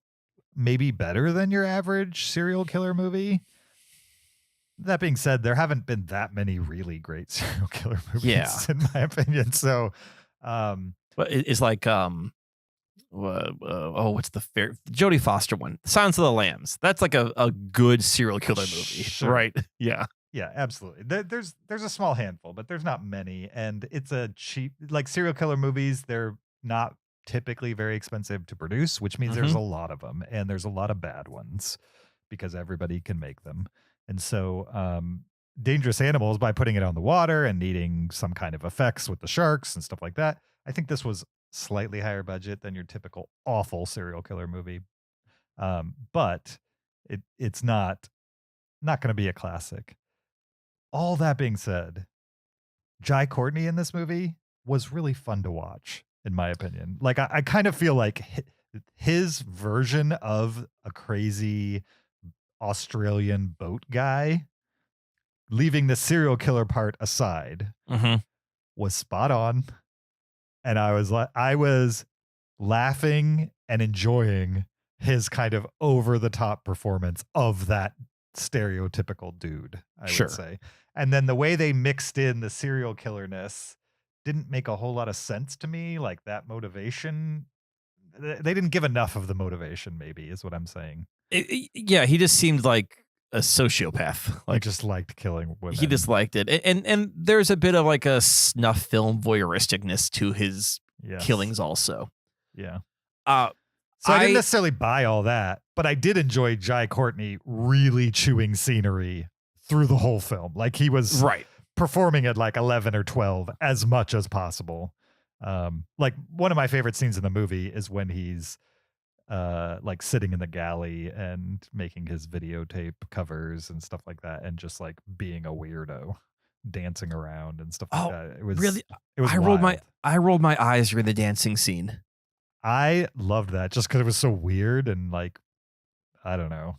maybe better than your average serial killer movie. That being said, there haven't been that many really great serial killer movies, in my opinion. So, but it's like, what's the Jodie Foster one? Silence of the Lambs. That's like a good serial killer movie, right? Yeah. Yeah, absolutely. There's a small handful, but there's not many. And it's a cheap, like serial killer movies, they're not typically very expensive to produce, which means there's a lot of them. And there's a lot of bad ones because everybody can make them. And so Dangerous Animals, by putting it on the water and needing some kind of effects with the sharks and stuff like that, I think this was slightly higher budget than your typical awful serial killer movie. But it's not going to be a classic. All that being said, Jai Courtney in this movie was really fun to watch, in my opinion. Like, I kind of feel like his version of a crazy Australian boat guy, leaving the serial killer part aside, was spot on. And I was laughing and enjoying his kind of over the top performance of that stereotypical dude, I would say. And then the way they mixed in the serial killerness didn't make a whole lot of sense to me. Like, that motivation, they didn't give enough of the motivation, maybe, is what I'm saying. Yeah, he just seemed like a sociopath. Like, he just liked killing women. He just liked it. And there's a bit of like a snuff film voyeuristicness to his killings also. Yeah. So I didn't necessarily buy all that, but I did enjoy Jai Courtney really chewing scenery through the whole film. Like, he was performing at like 11 or 12 as much as possible. Like, one of my favorite scenes in the movie is when he's like sitting in the galley and making his videotape covers and stuff like that, and just like being a weirdo, dancing around and stuff like that. It was really, it was I rolled my eyes during the dancing scene. I loved that just because it was so weird and like, I don't know.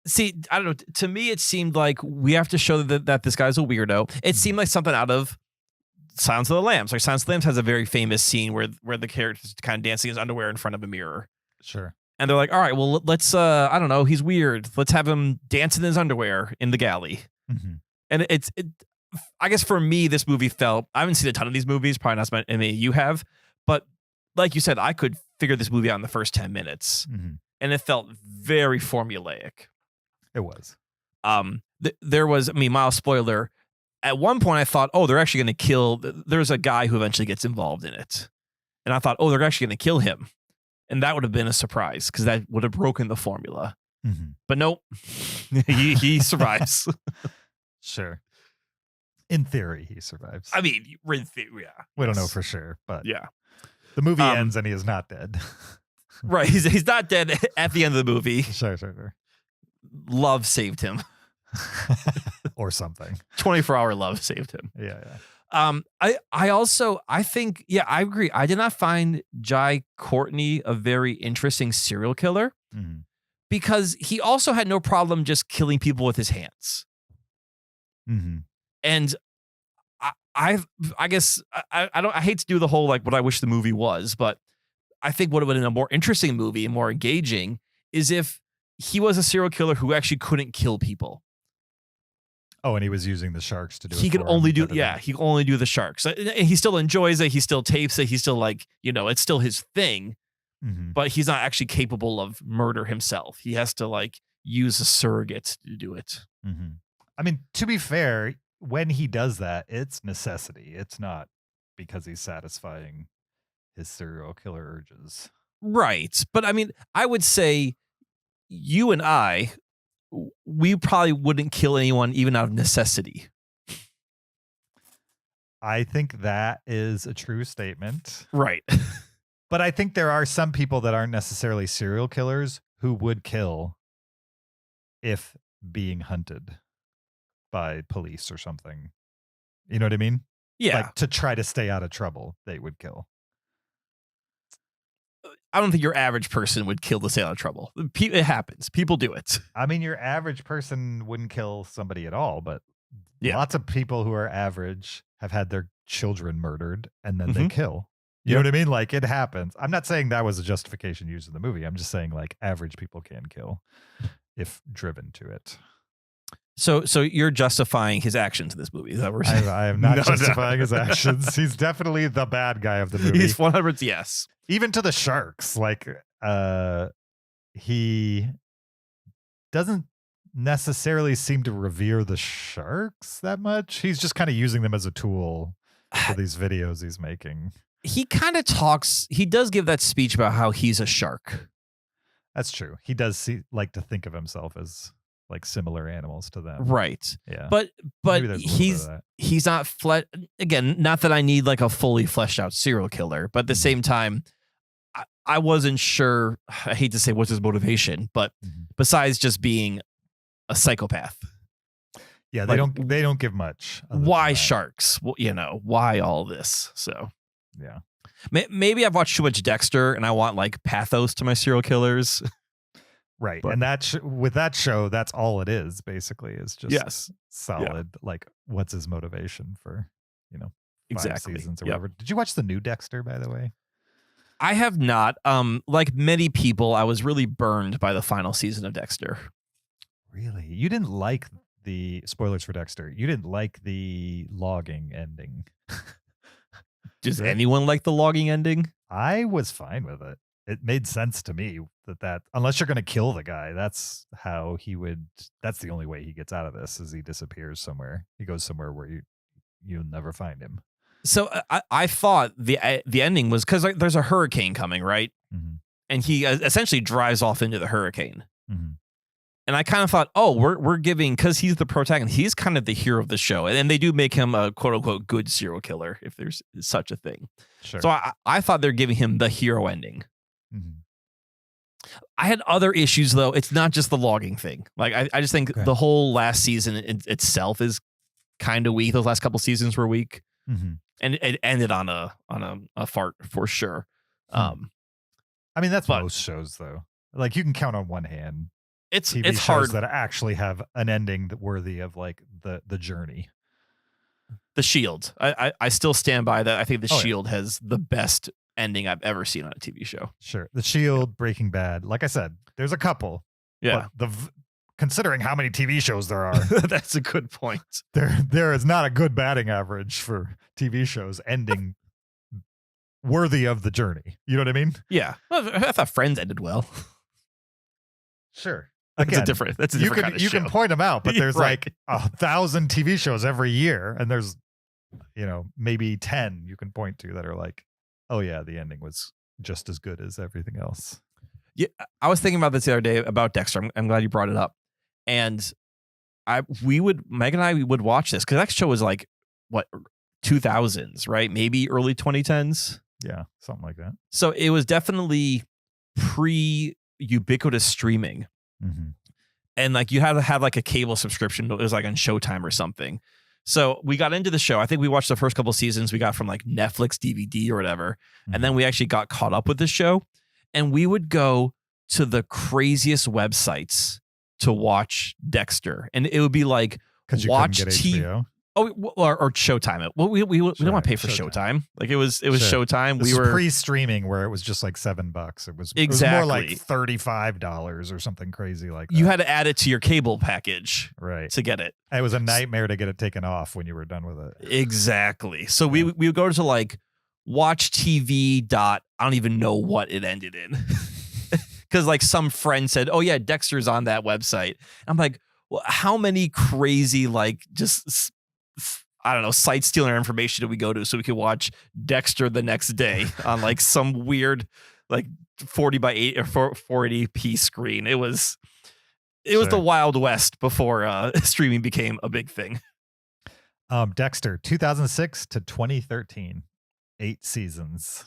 See, I don't know. To me, it seemed like we have to show that this guy's a weirdo. It seemed like something out of Silence of the Lambs. Like, Silence of the Lambs has a very famous scene where the character's kind of dancing his underwear in front of a mirror. Sure. And they're like, all right, well, let's, I don't know, he's weird. Let's have him dance in his underwear in the galley. And I guess for me, this movie felt, I haven't seen a ton of these movies, probably not as many you have, but like you said, I could figure this movie out in the first 10 minutes. And it felt very formulaic. It was. There was, mild spoiler. At one point I thought, oh, they're actually going to kill, there's a guy who eventually gets involved in it. And I thought, oh, they're actually going to kill him. And that would have been a surprise because that would have broken the formula. But nope, he survives. Sure. In theory, he survives. I mean, yeah. We don't know for sure, but yeah. The movie ends and he is not dead. Right. He's not dead at the end of the movie. Sure. Love saved him. Or something. 24-hour love saved him. Yeah. I think, I agree. I did not find Jai Courtney a very interesting serial killer because he also had no problem just killing people with his hands. And I guess I hate to do the whole like what I wish the movie was, but I think what would have been a more interesting movie and more engaging is if he was a serial killer who actually couldn't kill people. Oh, and he was using the sharks to do it. He could only do he could only do the sharks. And he still enjoys it. He still tapes it. He's still like, it's still his thing. But he's not actually capable of murder himself. He has to like use a surrogate to do it. I mean, to be fair, when he does that, it's necessity. It's not because he's satisfying his serial killer urges. Right. But I mean, I would say you and I, we probably wouldn't kill anyone even out of necessity. I think that is a true statement. Right. But I think there are some people that aren't necessarily serial killers who would kill if being hunted by police or something. You know what I mean? Yeah. Like to try to stay out of trouble, they would kill. I don't think your average person would kill to stay out of trouble. It happens. People do it. I mean, your average person wouldn't kill somebody at all, but lots of people who are average have had their children murdered and then they kill. You know what I mean? Like it happens. I'm not saying that was a justification used in the movie. I'm just saying like average people can kill if driven to it. So you're justifying his actions in this movie. Is that what we're saying? I am not justifying his actions. He's definitely the bad guy of the movie. He's 100%. Yes. Even to the sharks, like he doesn't necessarily seem to revere the sharks that much. He's just kind of using them as a tool for these videos he's making. He kind of talks. He does give that speech about how he's a shark. That's true. He does like to think of himself as like similar animals to them. Right. Yeah. But Maybe there's a little bit of that. he's not again, not that I need like a fully fleshed out serial killer, but at the same time, I wasn't sure. I hate to say what's his motivation, but besides just being a psychopath. Yeah, like, they don't give much. Why sharks? Well, you know, why all this? So yeah. Maybe I've watched too much Dexter and I want like pathos to my serial killers. Right. But, and with that show, that's all it is, basically, is just solid. Like, what's his motivation for, 5 seasons or whatever. Did you watch the new Dexter, by the way? I have not. Like many people, I was really burned by the final season of Dexter. Really? You didn't like the spoilers for Dexter. You didn't like the logging ending. Does anyone like the logging ending? I was fine with it. It made sense to me that unless you're going to kill the guy, that's how that's the only way he gets out of this is he disappears somewhere. He goes somewhere where you'll never find him. So I thought the ending was because there's a hurricane coming, right? Mm-hmm. And he essentially drives off into the hurricane. Mm-hmm. And I kind of thought, oh, we're giving, because he's the protagonist, he's kind of the hero of the show. And they do make him a quote unquote good serial killer, if there's such a thing. Sure. So I thought they're giving him the hero ending. Mm-hmm. I had other issues, though. It's not just the logging thing. Like, I just think the whole last season itself is kind of weak. Those last couple seasons were weak. Mm-hmm. And it ended on a fart for sure. I mean, that's most shows, though. Like, you can count on one hand. It's TV shows hard that actually have an ending worthy of like the journey. The Shield. I still stand by that. I think The Shield has the best ending I've ever seen on a TV show. Sure. The Shield, Breaking Bad. Like I said, there's a couple. Yeah. But considering how many TV shows there are, that's a good point. There is not a good batting average for TV shows ending worthy of the journey. You know what I mean? Yeah. Well, I thought Friends ended well. Sure. That's a different kind of you show. can point them out, but there's Right. like 1,000 TV shows every year, and there's maybe 10 you can point to that are like, oh yeah, the ending was just as good as everything else. Yeah, I was thinking about this the other day about Dexter. I'm glad you brought it up. And Meg and I would watch this because that show was like what 2000s, right? Maybe early 2010s. Yeah, something like that. So it was definitely pre-ubiquitous streaming. Mm-hmm. And like you had to have like a cable subscription. It was like on Showtime or something. So we got into the show. I think we watched the first couple seasons we got from like Netflix DVD or whatever. Mm-hmm. And then we actually got caught up with the show. And we would go to the craziest websites to watch Dexter. And it would be like, watch TV. Oh, or Showtime. Well, we don't want to pay for Showtime. Like it was Showtime. We were pre-streaming where it was just like $7. It was more like $35 or something crazy like that. You had to add it to your cable package, right, to get it. It was a nightmare to get it taken off when you were done with it. Exactly. So we would go to like watch TV. I don't even know what it ended in, because like some friend said, "Oh yeah, Dexter's on that website." I'm like, well, how many crazy like just I don't know, site stealing our information did we go to so we could watch Dexter the next day on like some weird like 40 by 8 or 480p screen. It was the Wild West before streaming became a big thing. Dexter, 2006 to 2013, 8 seasons.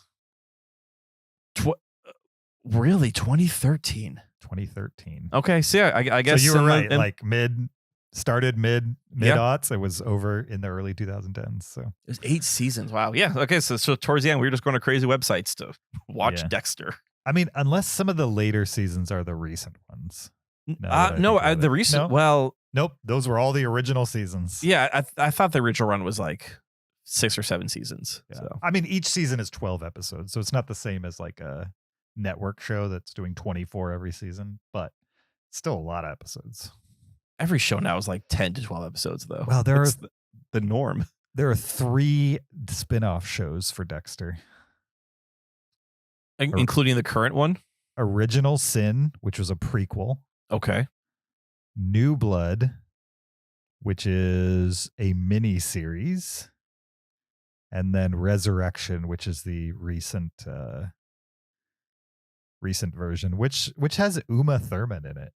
Really, 2013. 2013. Okay, so yeah, I guess so you were right. Like mid aughts. It was over in the early 2010s. So it was 8 seasons. Wow. Yeah. Okay. So towards the end, we were just going to crazy websites to watch Dexter. I mean, unless some of the later seasons are the recent ones. The recent. No? Well, nope. Those were all the original seasons. Yeah, I thought the original run was like 6 or 7 seasons. Yeah. So I mean, each season is 12 episodes, so it's not the same as like a network show that's doing 24 every season, but still a lot of episodes. Every show now is like 10 to 12 episodes, though. Well, there are the norm. There are 3 spin-off shows for Dexter, including the current one. Original Sin, which was a prequel. Okay. New Blood, which is a mini series, and then Resurrection, which is the recent version, which has Uma Thurman in it.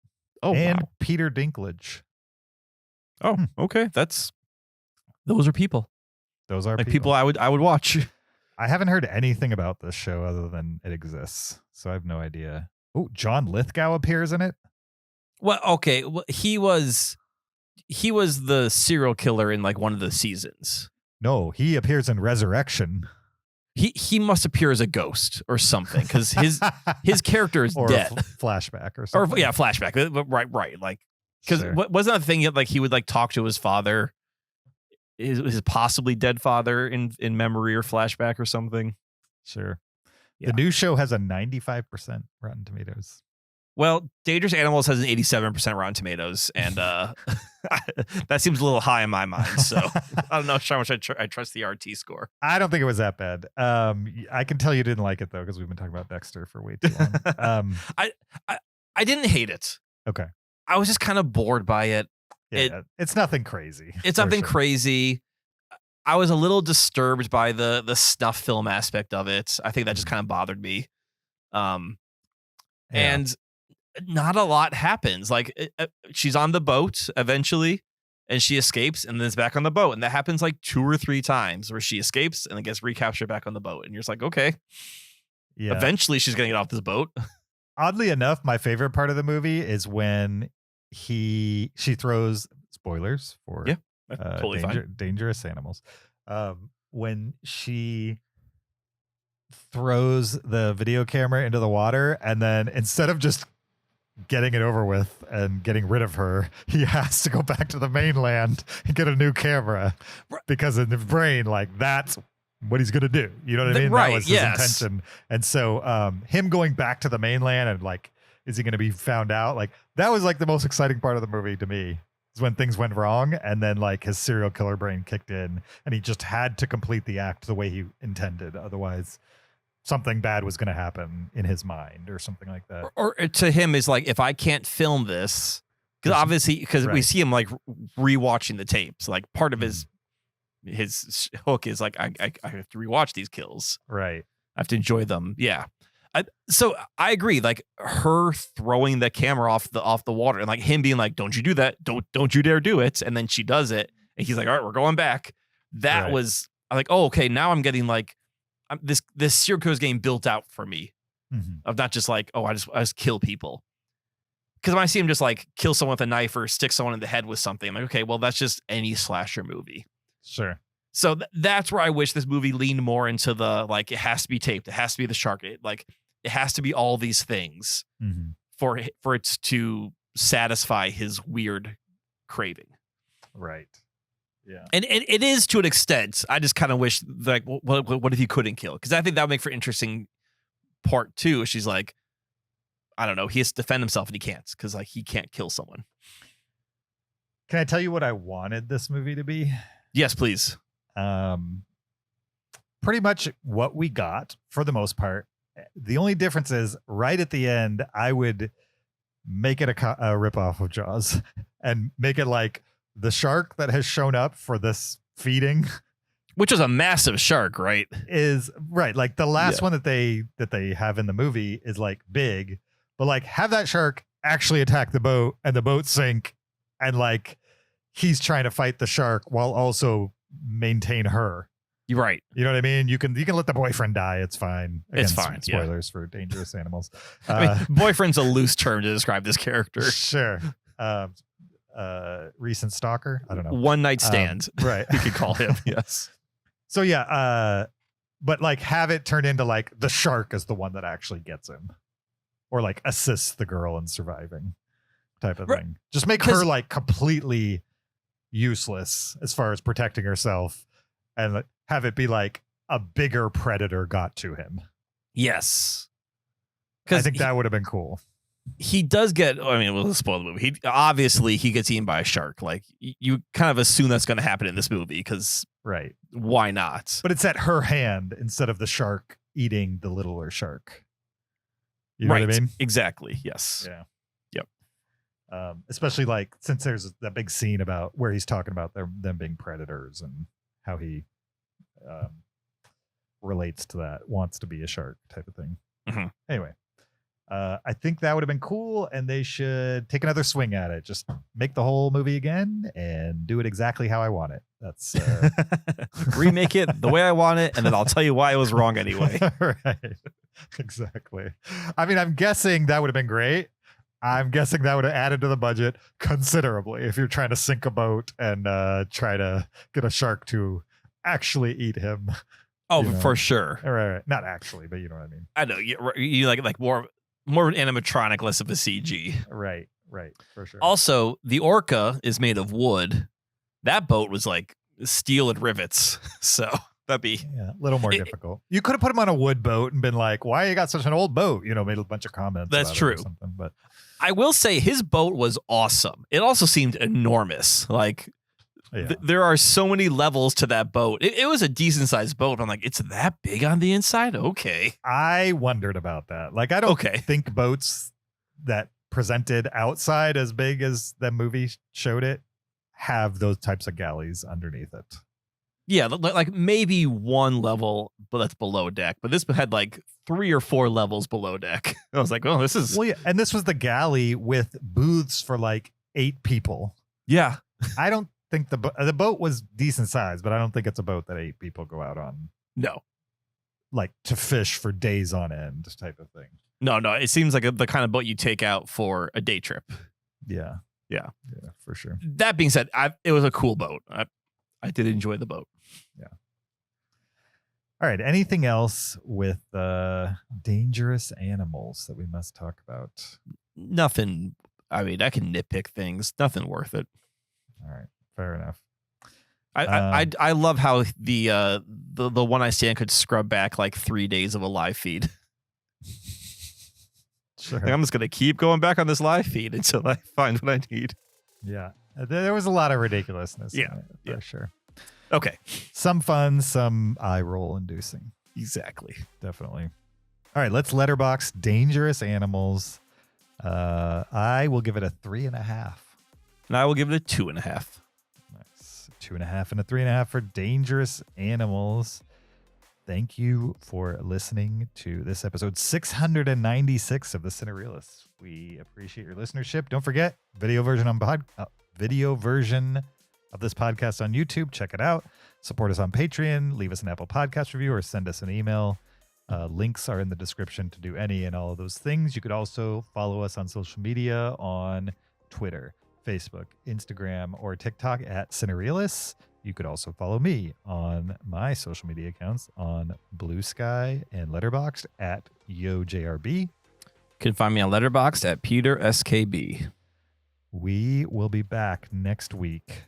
Oh, and wow. Peter Dinklage. Oh, okay. Those are people. Those are like people I would watch. I haven't heard anything about this show other than it exists, so I have no idea. Oh, John Lithgow appears in it. Well, okay. Well, he was the serial killer in like one of the seasons. No, he appears in Resurrection. He must appear as a ghost or something because his character is or dead. Flashback or something. Or flashback. Right. Like because wasn't that the thing that like he would like talk to his father, his possibly dead father in memory or flashback or something. Sure. Yeah. The new show has a 95% Rotten Tomatoes. Well, Dangerous Animals has an 87% Rotten Tomatoes, and that seems a little high in my mind. So I don't know how much I trust the RT score. I don't think it was that bad. I can tell you didn't like it though because we've been talking about Dexter for way too long. I didn't hate it. Okay. I was just kind of bored by it. Yeah, it's nothing crazy. It's nothing crazy. I was a little disturbed by the snuff film aspect of it. I think that just kind of bothered me. And not a lot happens. Like she's on the boat eventually and she escapes and then is back on the boat. And that happens like 2 or 3 times where she escapes and then gets recaptured back on the boat. And you're just like, okay, eventually she's going to get off this boat. Oddly enough, my favorite part of the movie is when she throws spoilers for totally fine. Dangerous Animals. When she throws the video camera into the water and then instead of just getting it over with and getting rid of her, he has to go back to the mainland and get a new camera because in the brain, like that's what he's gonna do. You know what I mean? Right. That was his intention. And so him going back to the mainland and like, is he gonna be found out? Like that was like the most exciting part of the movie to me is when things went wrong and then like his serial killer brain kicked in and he just had to complete the act the way he intended. Otherwise something bad was going to happen in his mind or something like that. Or to him is like, if I can't film this, because obviously, because we see him like rewatching the tapes, like part of his hook is like, I have to rewatch these kills. Right. I have to enjoy them. Yeah. So I agree. Like her throwing the camera off the water and like him being like, don't you do that. Don't you dare do it. And then she does it. And he's like, all right, we're going back. That was like, oh, okay. Now I'm getting like, this serial killer is getting built out for me of not just like, oh, I just kill people. Because when I see him just like kill someone with a knife or stick someone in the head with something, I'm like, okay, well, that's just any slasher movie. Sure. So that's where I wish this movie leaned more into the, like, it has to be taped. It has to be the shark. It has to be all these things for it to satisfy his weird craving. Right. Yeah. And it is to an extent. I just kind of wish, like, what if he couldn't kill? Because I think that would make for interesting part 2. She's like, I don't know, he has to defend himself and he can't because like he can't kill someone. Can I tell you what I wanted this movie to be? Yes, please. Pretty much what we got for the most part. The only difference is right at the end, I would make it a ripoff of Jaws and make it like the shark that has shown up for this feeding. Which was a massive shark, right? Is right. Like the last Yeah. one that they have in the movie is like big, but like have that shark actually attack the boat and the boat sink, and like he's trying to fight the shark while also maintain her. You're right. You know what I mean? You can let the boyfriend die. It's fine. It's Again, fine, yeah. Spoilers for dangerous animals. I mean, boyfriend's a loose term to describe this character. Sure. Recent stalker. I don't know. One night stand. Right. You could call him. Yes. So yeah, but like have it turn into like the shark is the one that actually gets him, or like assists the girl in surviving, type of Right. thing. Just make 'Cause- her like completely useless as far as protecting herself, and like, have it be like a bigger predator got to him. Yes. I Because think that would have been cool. he does get, I mean, we'll spoil the movie. He gets eaten by a shark. Like, you kind of assume that's going to happen in this movie because Right. why not? But it's at her hand instead of the shark eating the littler shark. You know right. what I mean? Exactly. Yes. Yeah. Yep. Especially like since there's that big scene about where he's talking about them being predators and how he relates to that, wants to be a shark type of thing. Mhm. Anyway, I think that would have been cool, and they should take another swing at it. Just make the whole movie again and do it exactly how I want it. That's Remake it the way I want it, and then I'll tell you why I was wrong anyway. Right. Exactly. I mean, I'm guessing that would have been great. I'm guessing that would have added to the budget considerably if you're trying to sink a boat and try to get a shark to actually eat him. Oh, You know. for sure. Right. Not actually, but you know what I mean. I know. You like more of an animatronic, less of a CG. Right. For sure. Also, the orca is made of wood. That boat was like steel and rivets. So that'd be Yeah, a little more It- difficult. You could have put him on a wood boat and been like, "Why you got such an old boat?" You know, made a bunch of comments. That's about it or true. something, but I will say his boat was awesome. It also seemed enormous. Like yeah, there are so many levels to that boat. It was a decent sized boat. I'm like, it's that big on the inside? Okay. I wondered about that. Like, I don't Okay. think boats that presented outside as big as the movie showed it have those types of galleys underneath it. Yeah, like maybe one level, but that's below deck. But this had like 3 or 4 levels below deck. I was like, oh, this is Well, yeah, and this was the galley with booths for like 8 people. yeah. I don't think the boat was decent size, but I don't think it's a boat that 8 people go out on, No. like to fish for days on end type of thing. No. It seems like the kind of boat you take out for a day trip. Yeah. Yeah. Yeah, for sure. That being said, it was a cool boat. I did enjoy the boat. All right. Anything else with dangerous animals that we must talk about? Nothing. I mean, I can nitpick things. Nothing worth it. All right. Fair enough. I love how the one I stand could scrub back like 3 days of a live feed. Sure. Like, I'm just gonna keep going back on this live feed until I find what I need. Yeah. There was a lot of ridiculousness. Yeah, In it, yeah. for sure. Okay. Some fun, some eye roll inducing. Exactly. Definitely. All right. Let's letterbox dangerous animals. I will give it a 3.5. And I will give it a 2.5. Nice. 2.5 and a 3.5 for dangerous animals. Thank you for listening to this episode 696 of the Cinereelists. We appreciate your listenership. Don't forget, video version of this podcast on YouTube. Check it out. Support us on Patreon. Leave us an Apple Podcast review or send us an email. Links are in the description to do any and all of those things. You could also follow us on social media on Twitter, Facebook, Instagram, or TikTok at Cinereelists. You could also follow me on my social media accounts on Blue Sky and Letterboxd at YoJRB. You can find me on Letterboxd at Peter SKB. We will be back next week,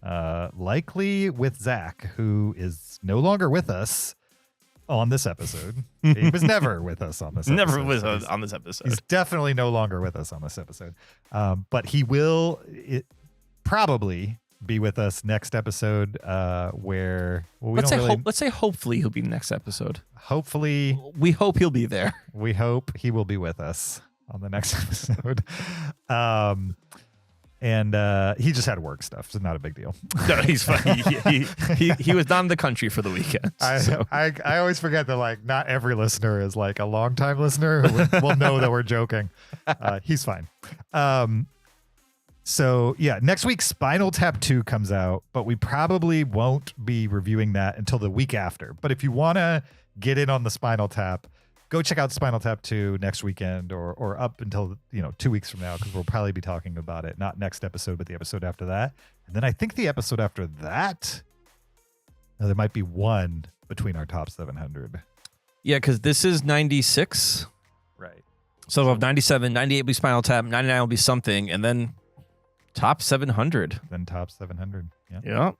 likely with Zach, who is no longer with us on this episode. He was never with us on this episode. Never was so he's- on this episode. He's definitely no longer with us on this episode. But he will probably be with us next episode, where Let's say hopefully he'll be next episode. hopefully We hope he'll be there. we hope he will be with us on the next episode. And he just had work stuff, so not a big deal. No, he's fine. He was not in the country for the weekend. I always forget that like not every listener is like a longtime listener who will know that we're joking. He's fine. So yeah, next week Spinal Tap 2 comes out, but we probably won't be reviewing that until the week after. But if you want to get in on the Spinal Tap, go check out Spinal Tap 2 next weekend or up until 2 weeks from now, because we'll probably be talking about it, not next episode, but the episode after that. And then I think the episode after that, there might be one between our top 700. Yeah, because this is 96. Right. So we'll have 97, 98 will be Spinal Tap, 99 will be something, and then top 700. Then top 700. Yeah. Yeah.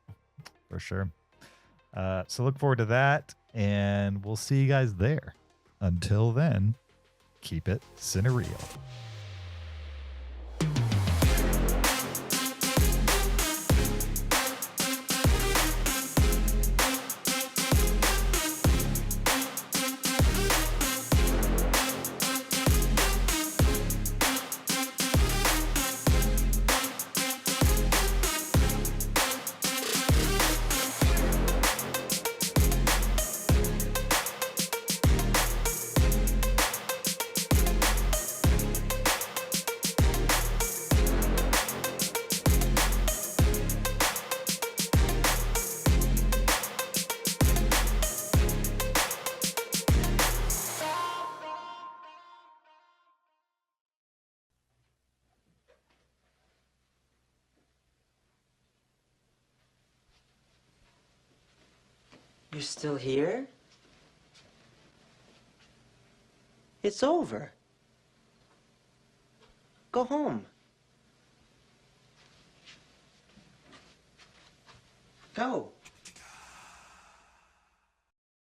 For sure. So look forward to that, and we'll see you guys there. Until then, keep it cinereal. You're still here? It's over. Go home. Go.